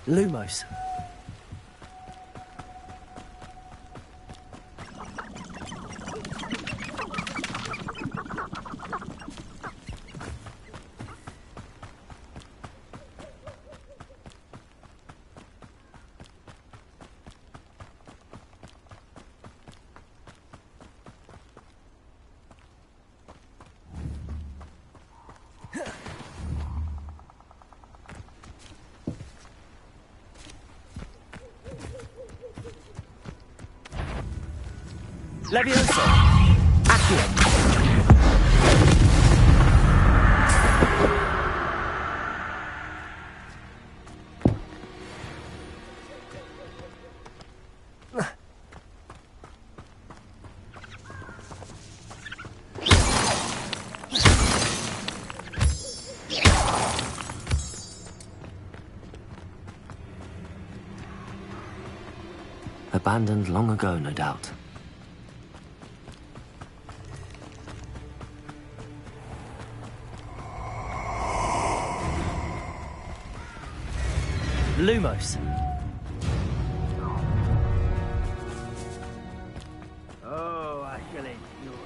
Lumos. Levioso! Accio! Abandoned long ago, no doubt. Lumos. Oh, I shall enjoy.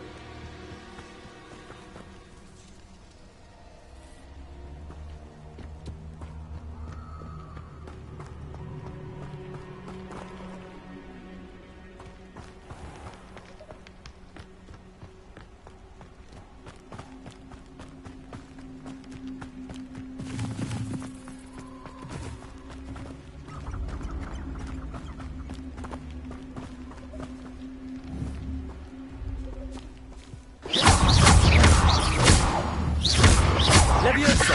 Levioso!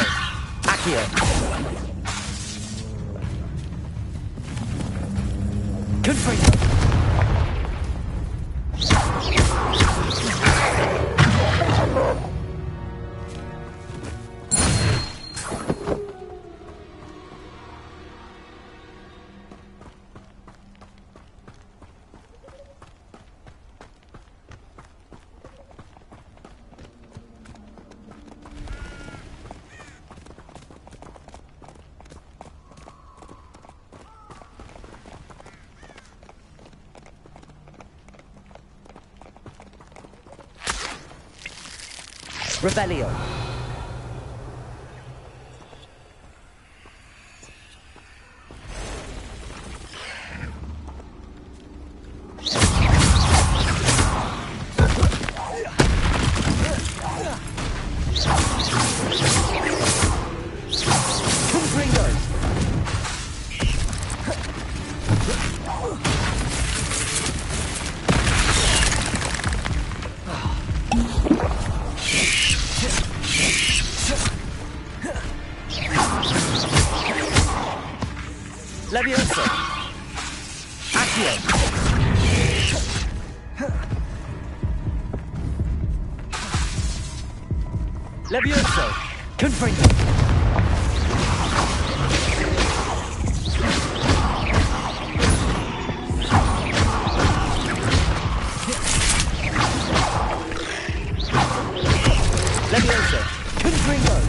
Accio! Confringo! Revelio. Levioso! Accio! Levioso! Confringo! Levioso! Confringo!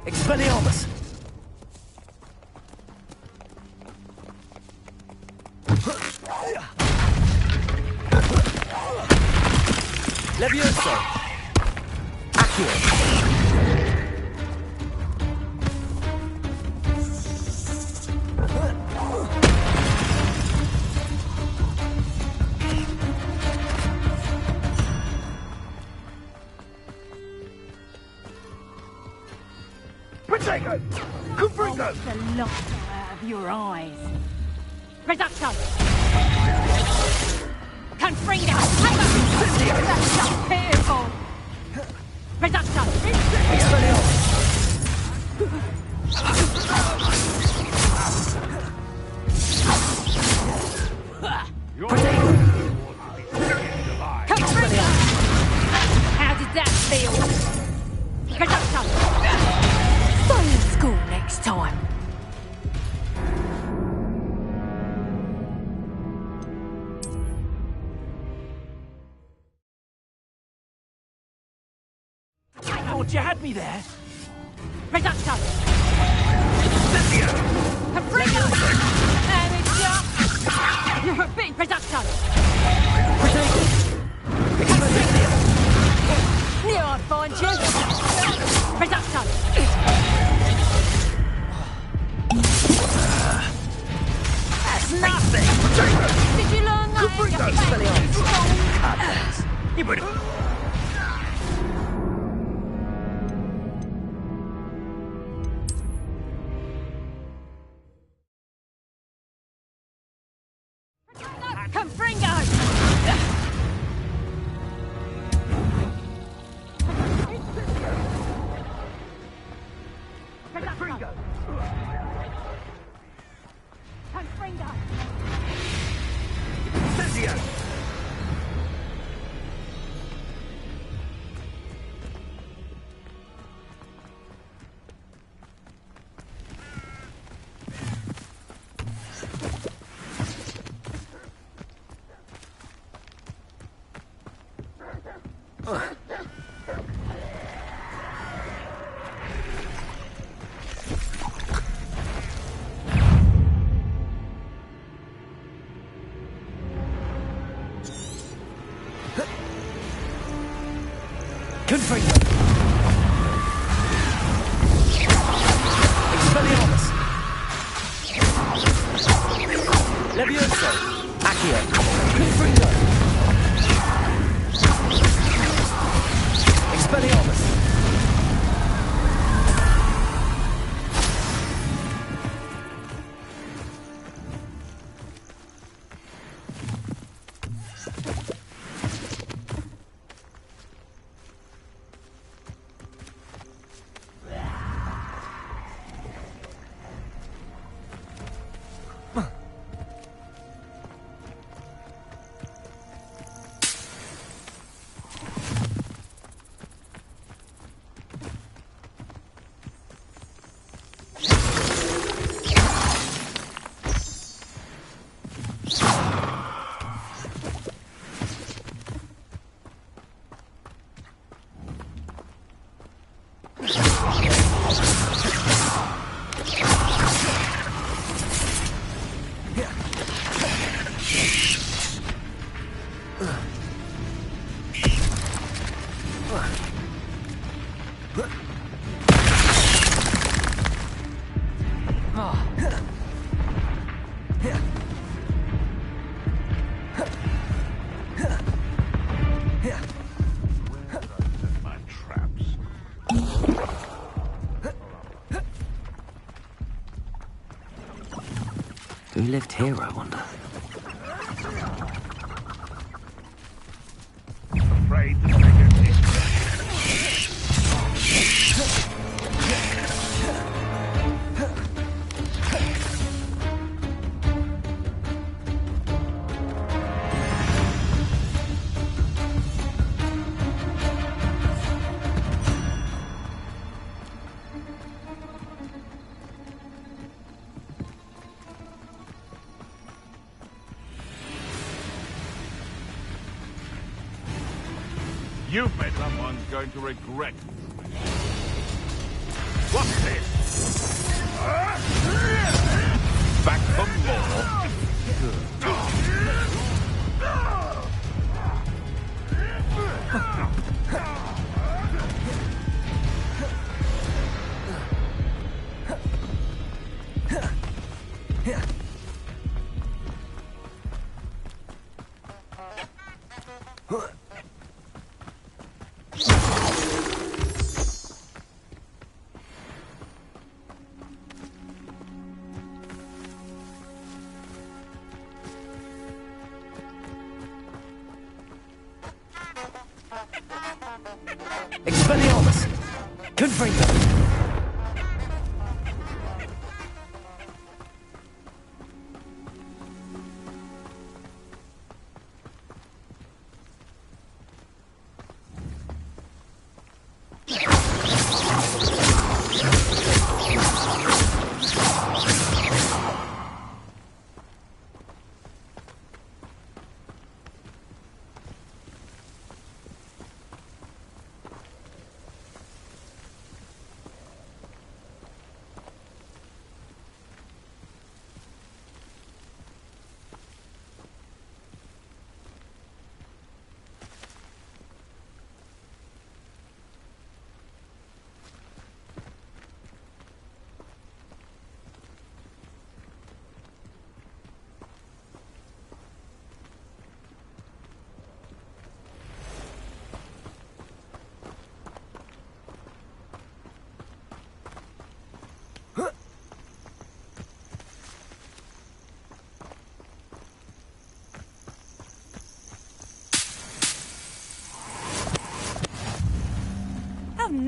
Expelliarmus! Levioso! Accio! Protego! Confringo! The lost of your eyes. Reduction! Confringo! Reduction! Fearful! Reduction! Confringo! Production! Stay in school next time. I thought you had me there. Production! Caprino! There it's you! You're a big production! Knew I'd find you! Production! That's nothing! Did you learn that? You would have... Confringo! Confringo! Confringo! Cezio! Confringo! Expelliarmus! Levioso! Accio! Confringo! Expelliarmus! Who lived here, I wonder? Afraid to take it. You bet someone's going to regret. What's this? Back for more? Expelliarmus! Confringo!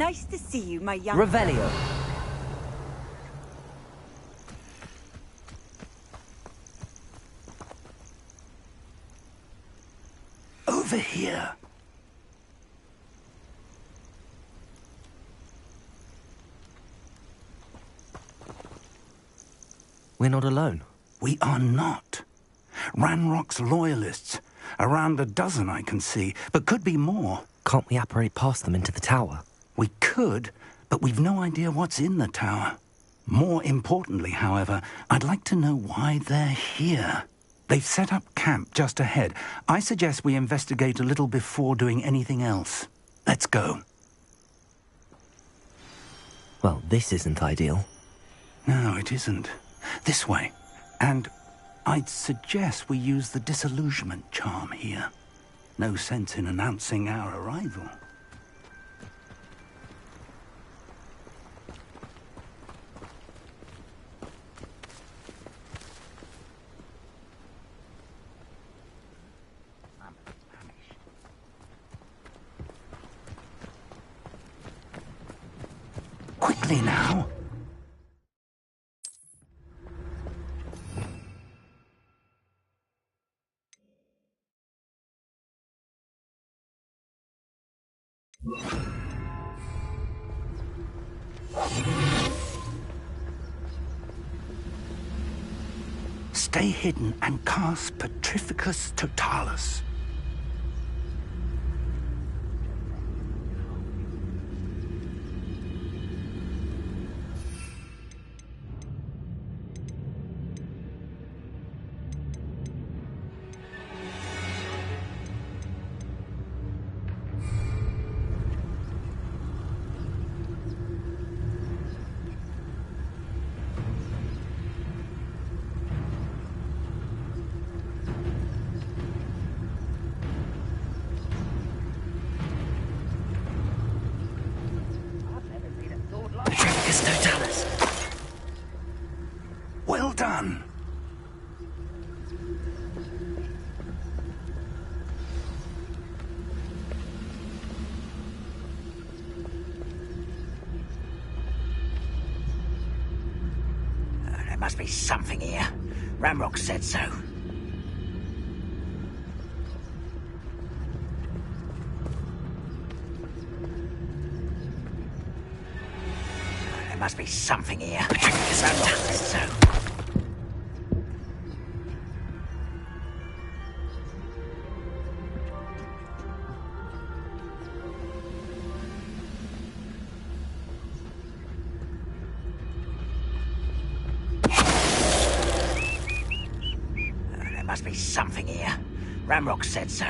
Nice to see you, my young... Revelio. Over here. We're not alone. We are not. Ranrock's loyalists. Around a dozen I can see, but could be more. Can't we apparate past them into the tower? We could, but we've no idea what's in the tower. More importantly, however, I'd like to know why they're here. They've set up camp just ahead. I suggest we investigate a little before doing anything else. Let's go. Well, this isn't ideal. No, it isn't. This way. And I'd suggest we use the disillusionment charm here. No sense in announcing our arrival. Quickly now. Stay hidden and cast Petrificus Totalis. Well done. There must be something here. Ramrock said so. There must be something here. Ramrock said so. There must be something here. Ramrock said so.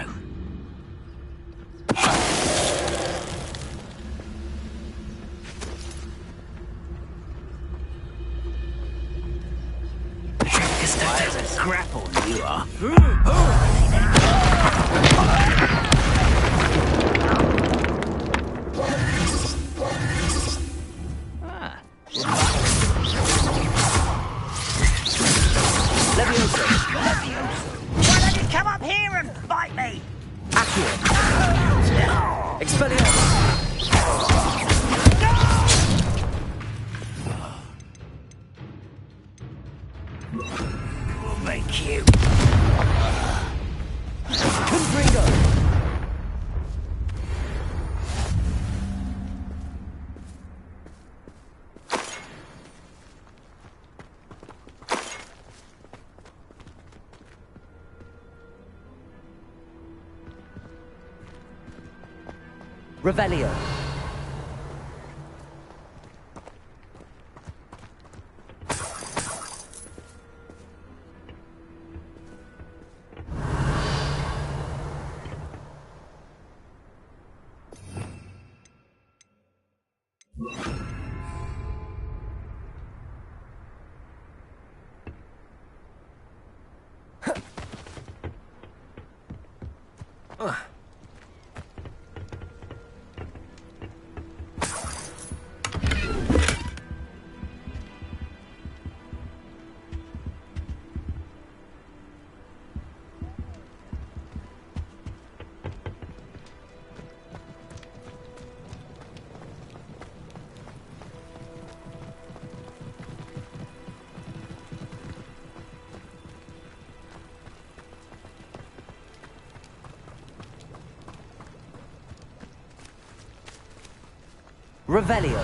Grapple, you are. Why don't you come up here and fight me? Accurate. Expelliarmus. We'll make you. Confringo. Revelio. Revelio.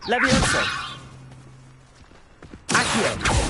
Levioso. Accio.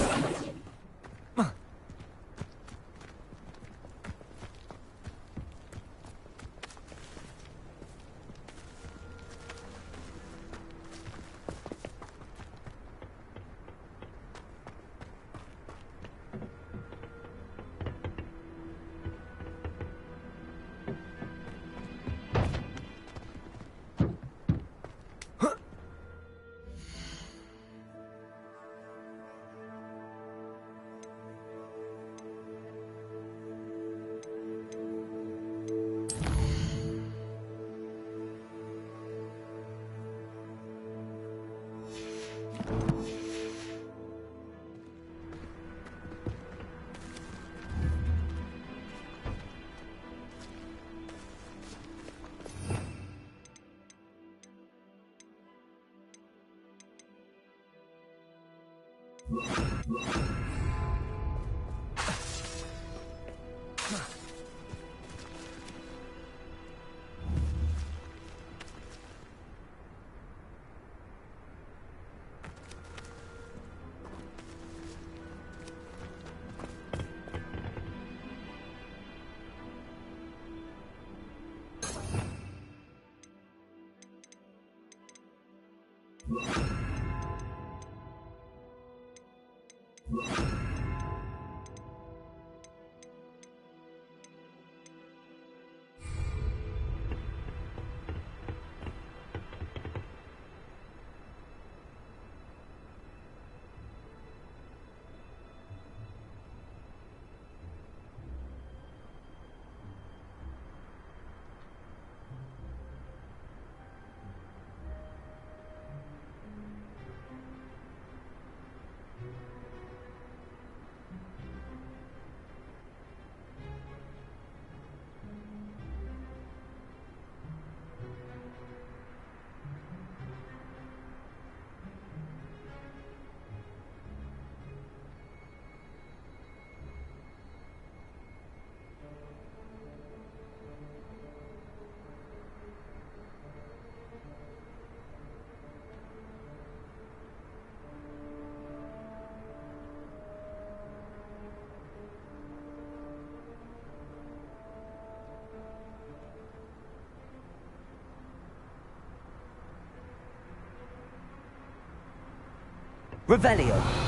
Revelio.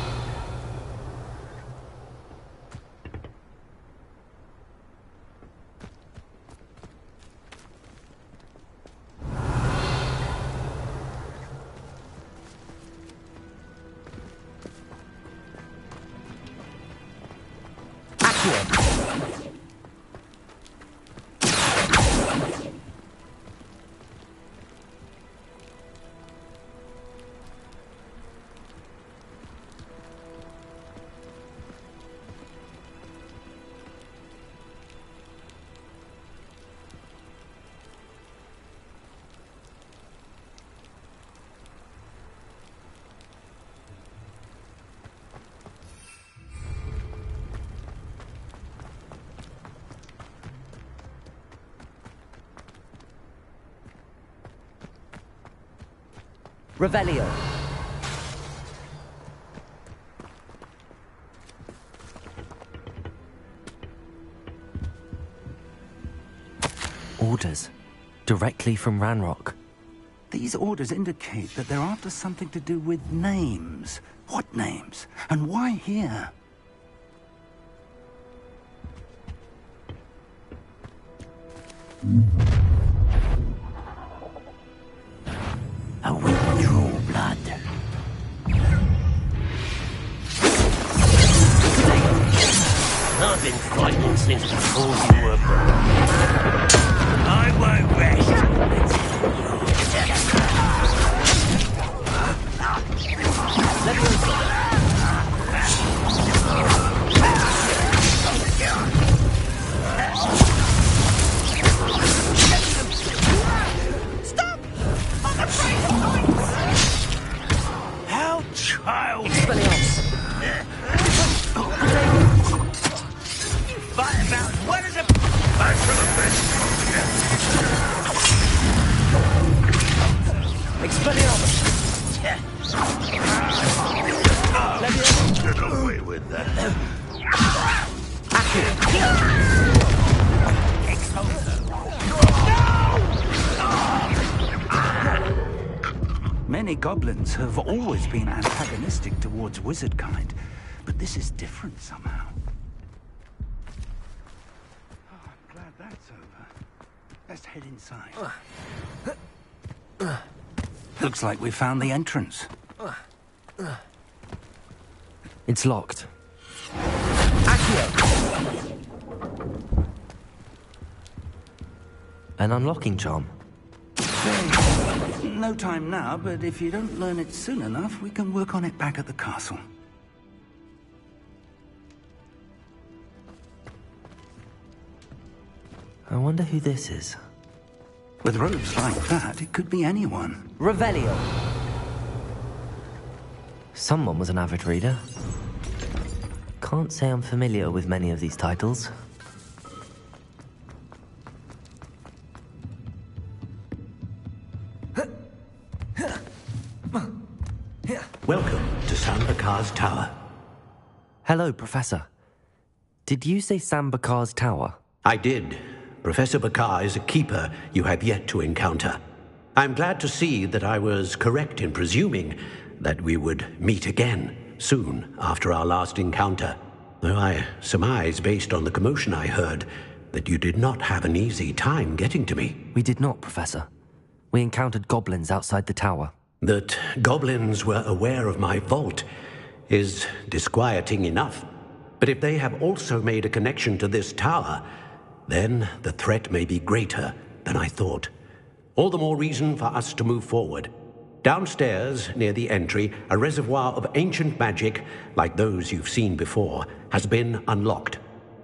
Revelio. Orders. Directly from Ranrock. These orders indicate that they're after something to do with names. What names? And why here? A wind draw blood. I've been fighting since before you were born. I won't rest. Stop! I'm afraid of heights! How childish! Fight about what is a... Back to the best. Expelliarmus! Get away with that. Many goblins have always been antagonistic towards wizard kind, but this is different somehow. Oh, I'm glad that's over. Let's head inside. Looks like we found the entrance. It's locked. An unlocking charm. No time now, but if you don't learn it soon enough, we can work on it back at the castle. I wonder who this is. With robes like that, it could be anyone. Revelio. Someone was an avid reader. Can't say I'm familiar with many of these titles. Welcome to Sambakar's Tower. Hello, Professor. Did you say Sambakar's Tower? I did. Professor Bakar is a keeper you have yet to encounter. I'm glad to see that I was correct in presuming that we would meet again soon after our last encounter, though I surmise, based on the commotion I heard, that you did not have an easy time getting to me. We did not, Professor. We encountered goblins outside the tower. That goblins were aware of my vault is disquieting enough. But if they have also made a connection to this tower, then the threat may be greater than I thought. All the more reason for us to move forward. Downstairs, near the entry, a reservoir of ancient magic, like those you've seen before, has been unlocked.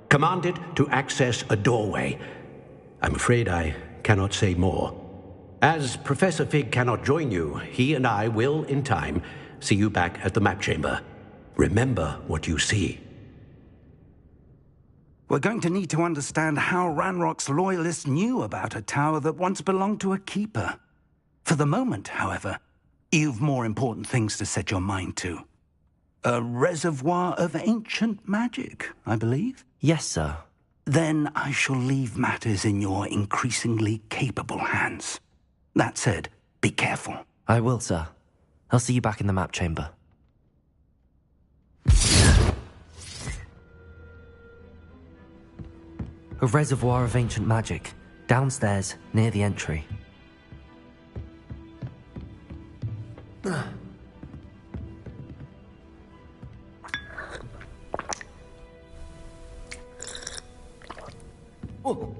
Commanded to access a doorway. I'm afraid I cannot say more. As Professor Fig cannot join you, he and I will, in time, see you back at the map chamber. Remember what you see. We're going to need to understand how Ranrock's loyalists knew about a tower that once belonged to a keeper. For the moment, however, you've more important things to set your mind to. A reservoir of ancient magic, I believe? Yes, sir. Then I shall leave matters in your increasingly capable hands. That said, be careful. I will, sir. I'll see you back in the map chamber. A reservoir of ancient magic, downstairs, near the entry. Oh.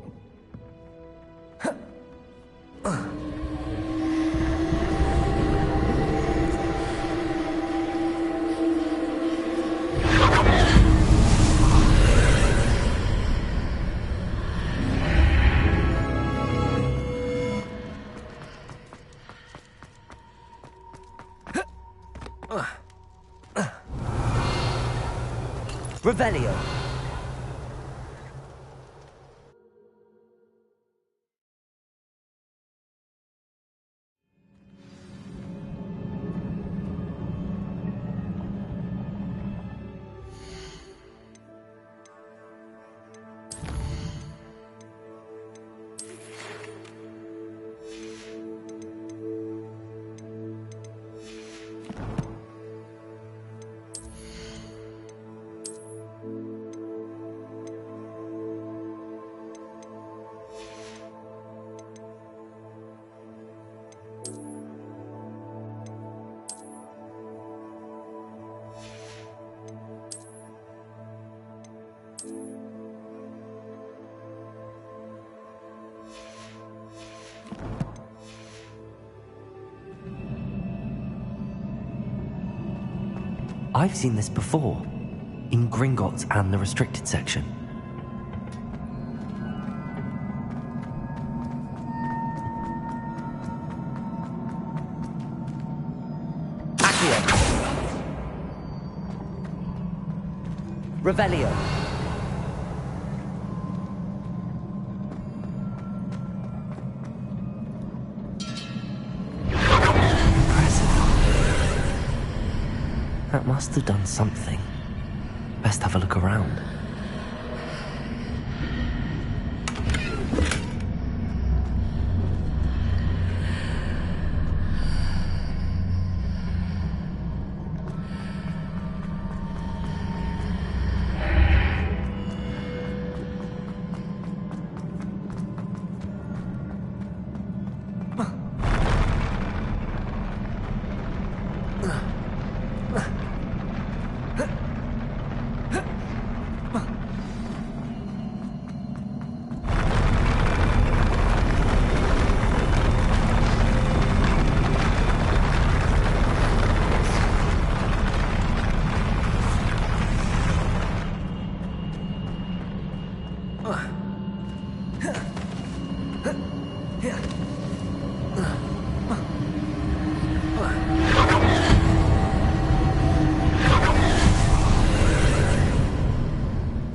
Revelio. I've seen this before, in Gringotts and the restricted section. Revelio. That must have done something. Best have a look around.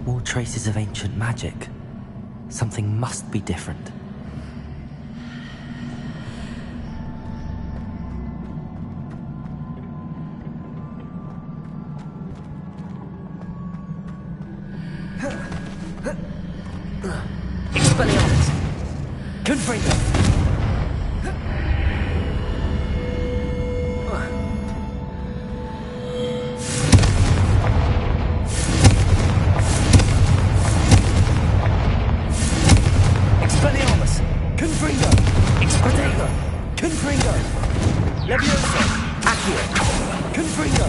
More traces of ancient magic. Something must be different. Expelliarmus! Confringo! Expelliarmus! Confringo! Expedego! Confringo! Levioso! Accio! Confringo!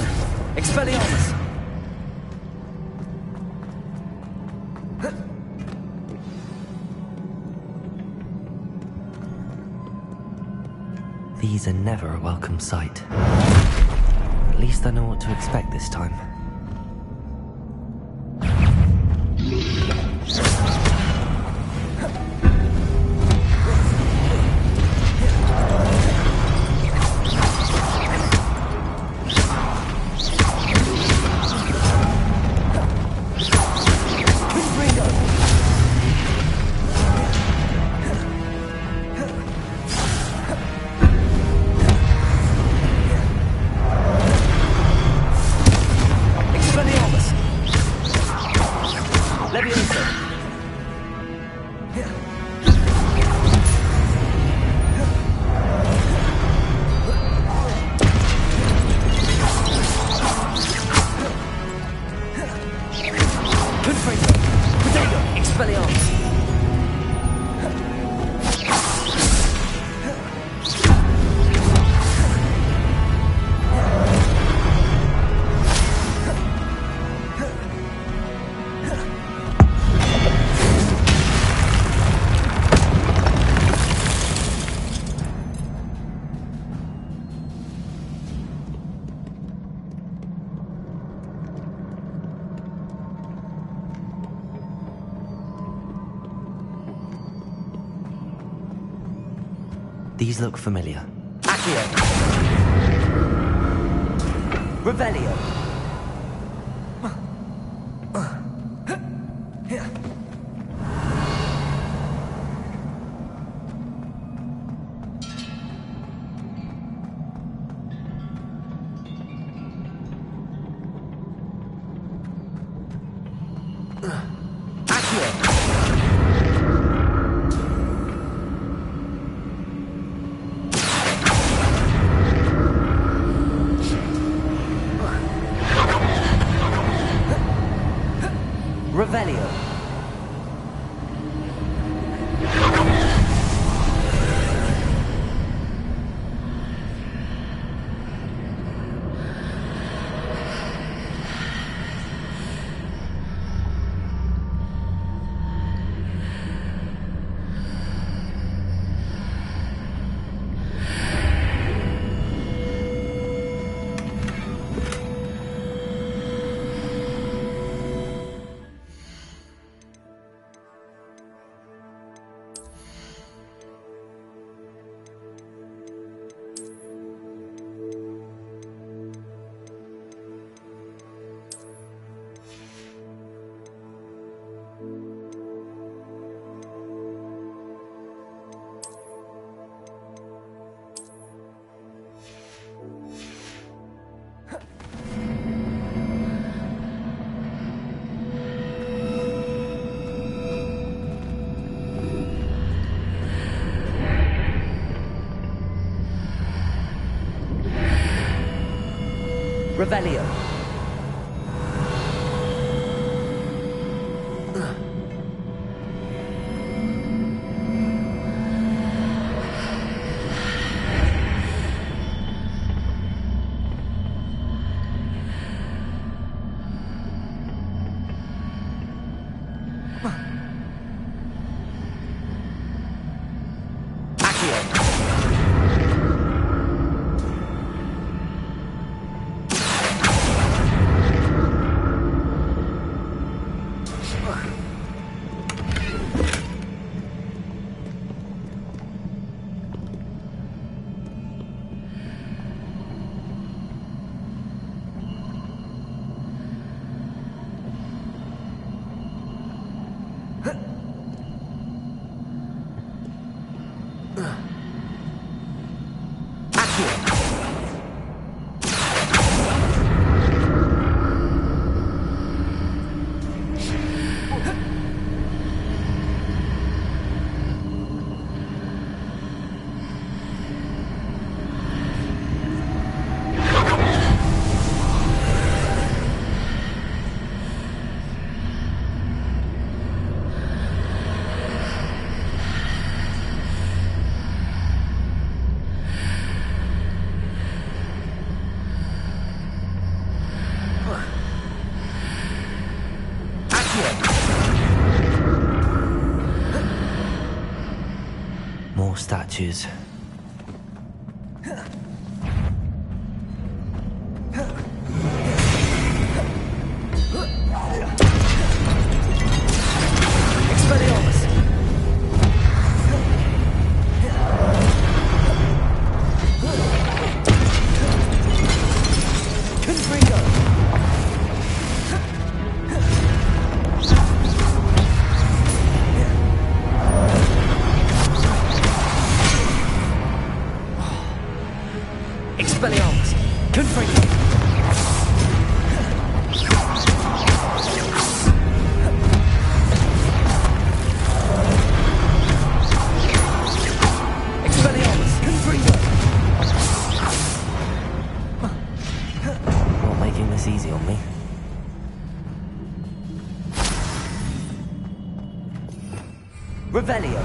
Expelliarmus! These are never a welcome sight. At least I know what to expect this time. These look familiar. Accio! Revelio! Revelio. More statues. Expelliarmus! Confringo! Expelliarmus! Confringo! Expelliarmus! Confringo! Not making this easy on me. Revelio!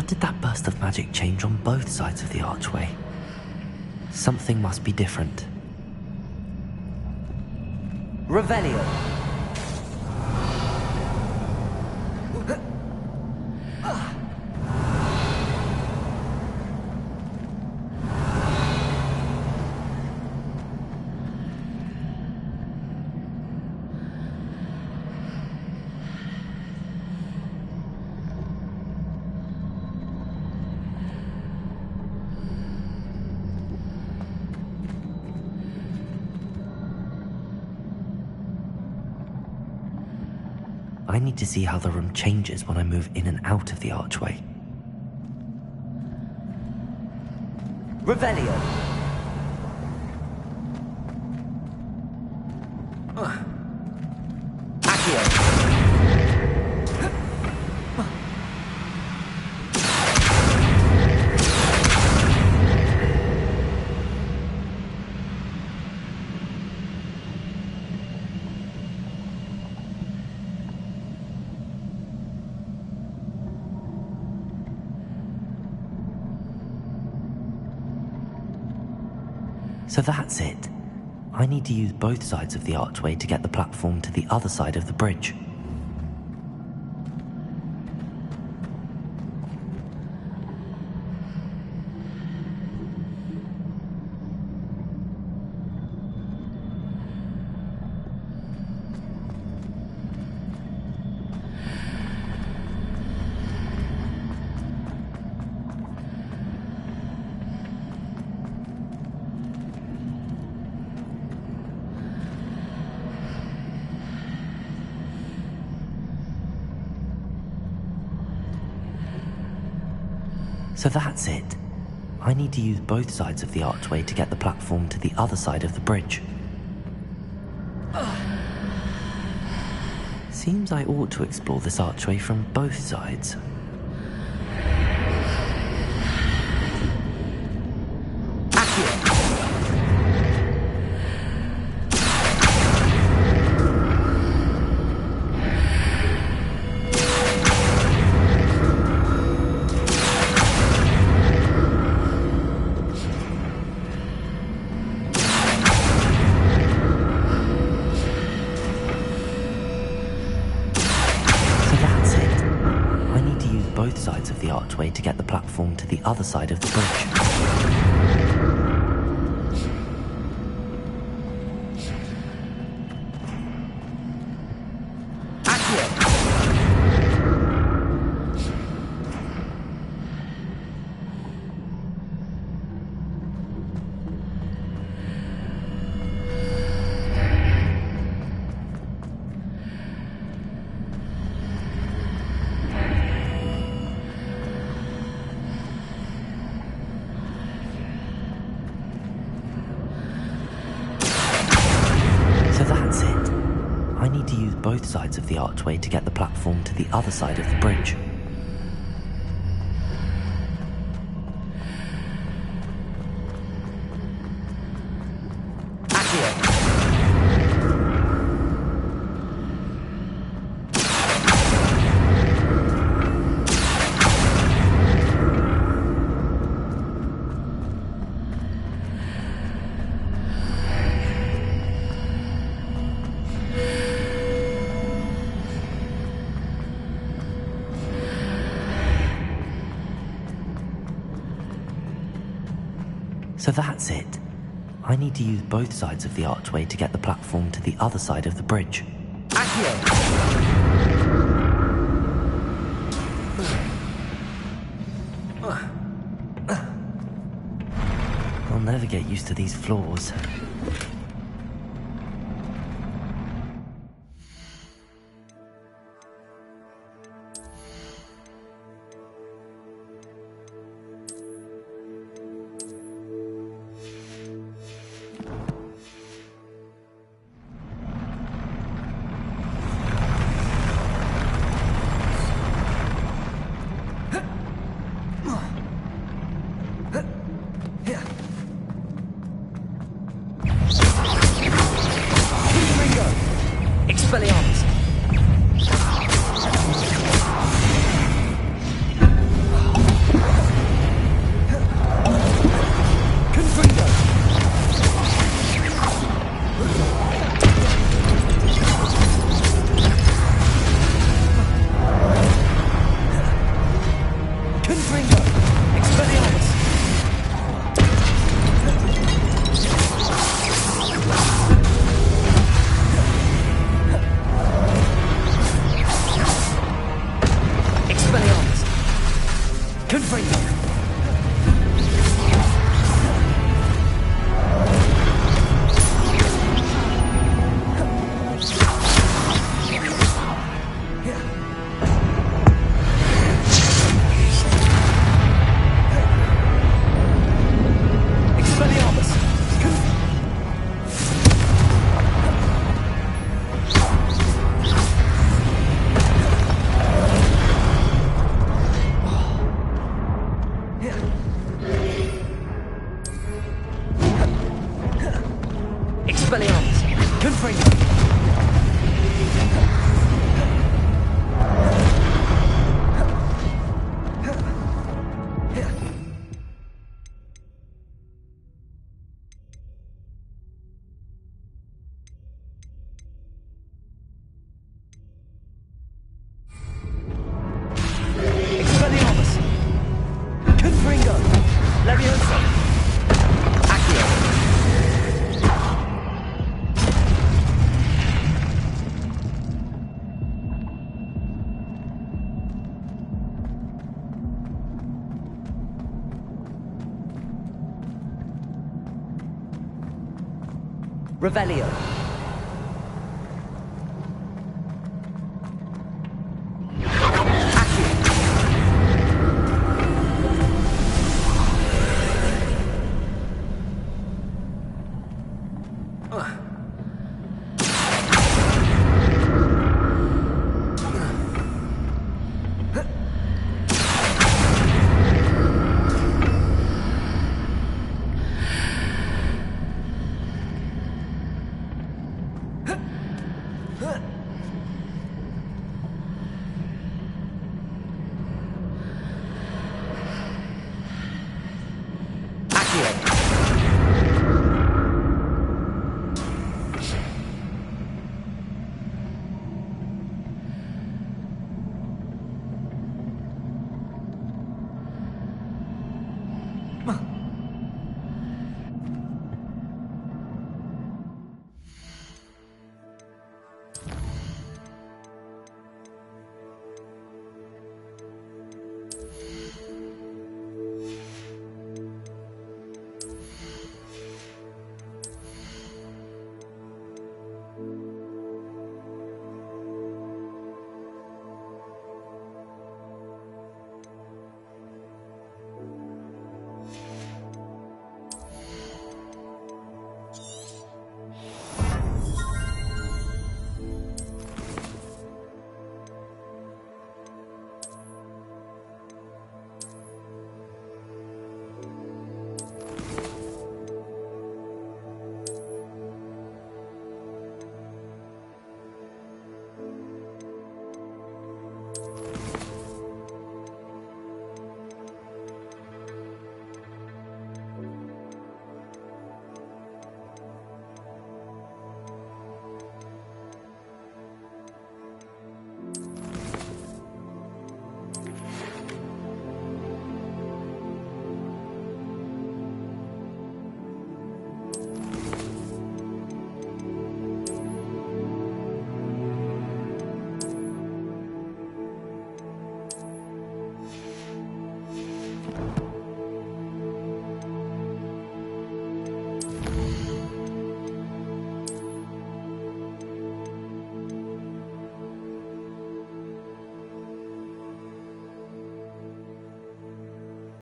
What did that burst of magic change on both sides of the archway? Something must be different. Revelio! I need to see how the room changes when I move in and out of the archway. Revelio! Accio! So that's it. I need to use both sides of the archway to get the platform to the other side of the bridge. So that's it. I need to use both sides of the archway to get the platform to the other side of the bridge. Seems I ought to explore this archway from both sides. Both sides of the archway to get the platform to the other side of the bridge. So that's it. I need to use both sides of the archway to get the platform to the other side of the bridge. So that's it. I need to use both sides of the archway to get the platform to the other side of the bridge. I'll never get used to these floors. Expelliarmus! Expelliarmus! Confringo! Expelliarmus! Confringo! Leviosa! Accio! Revelio. Ugh.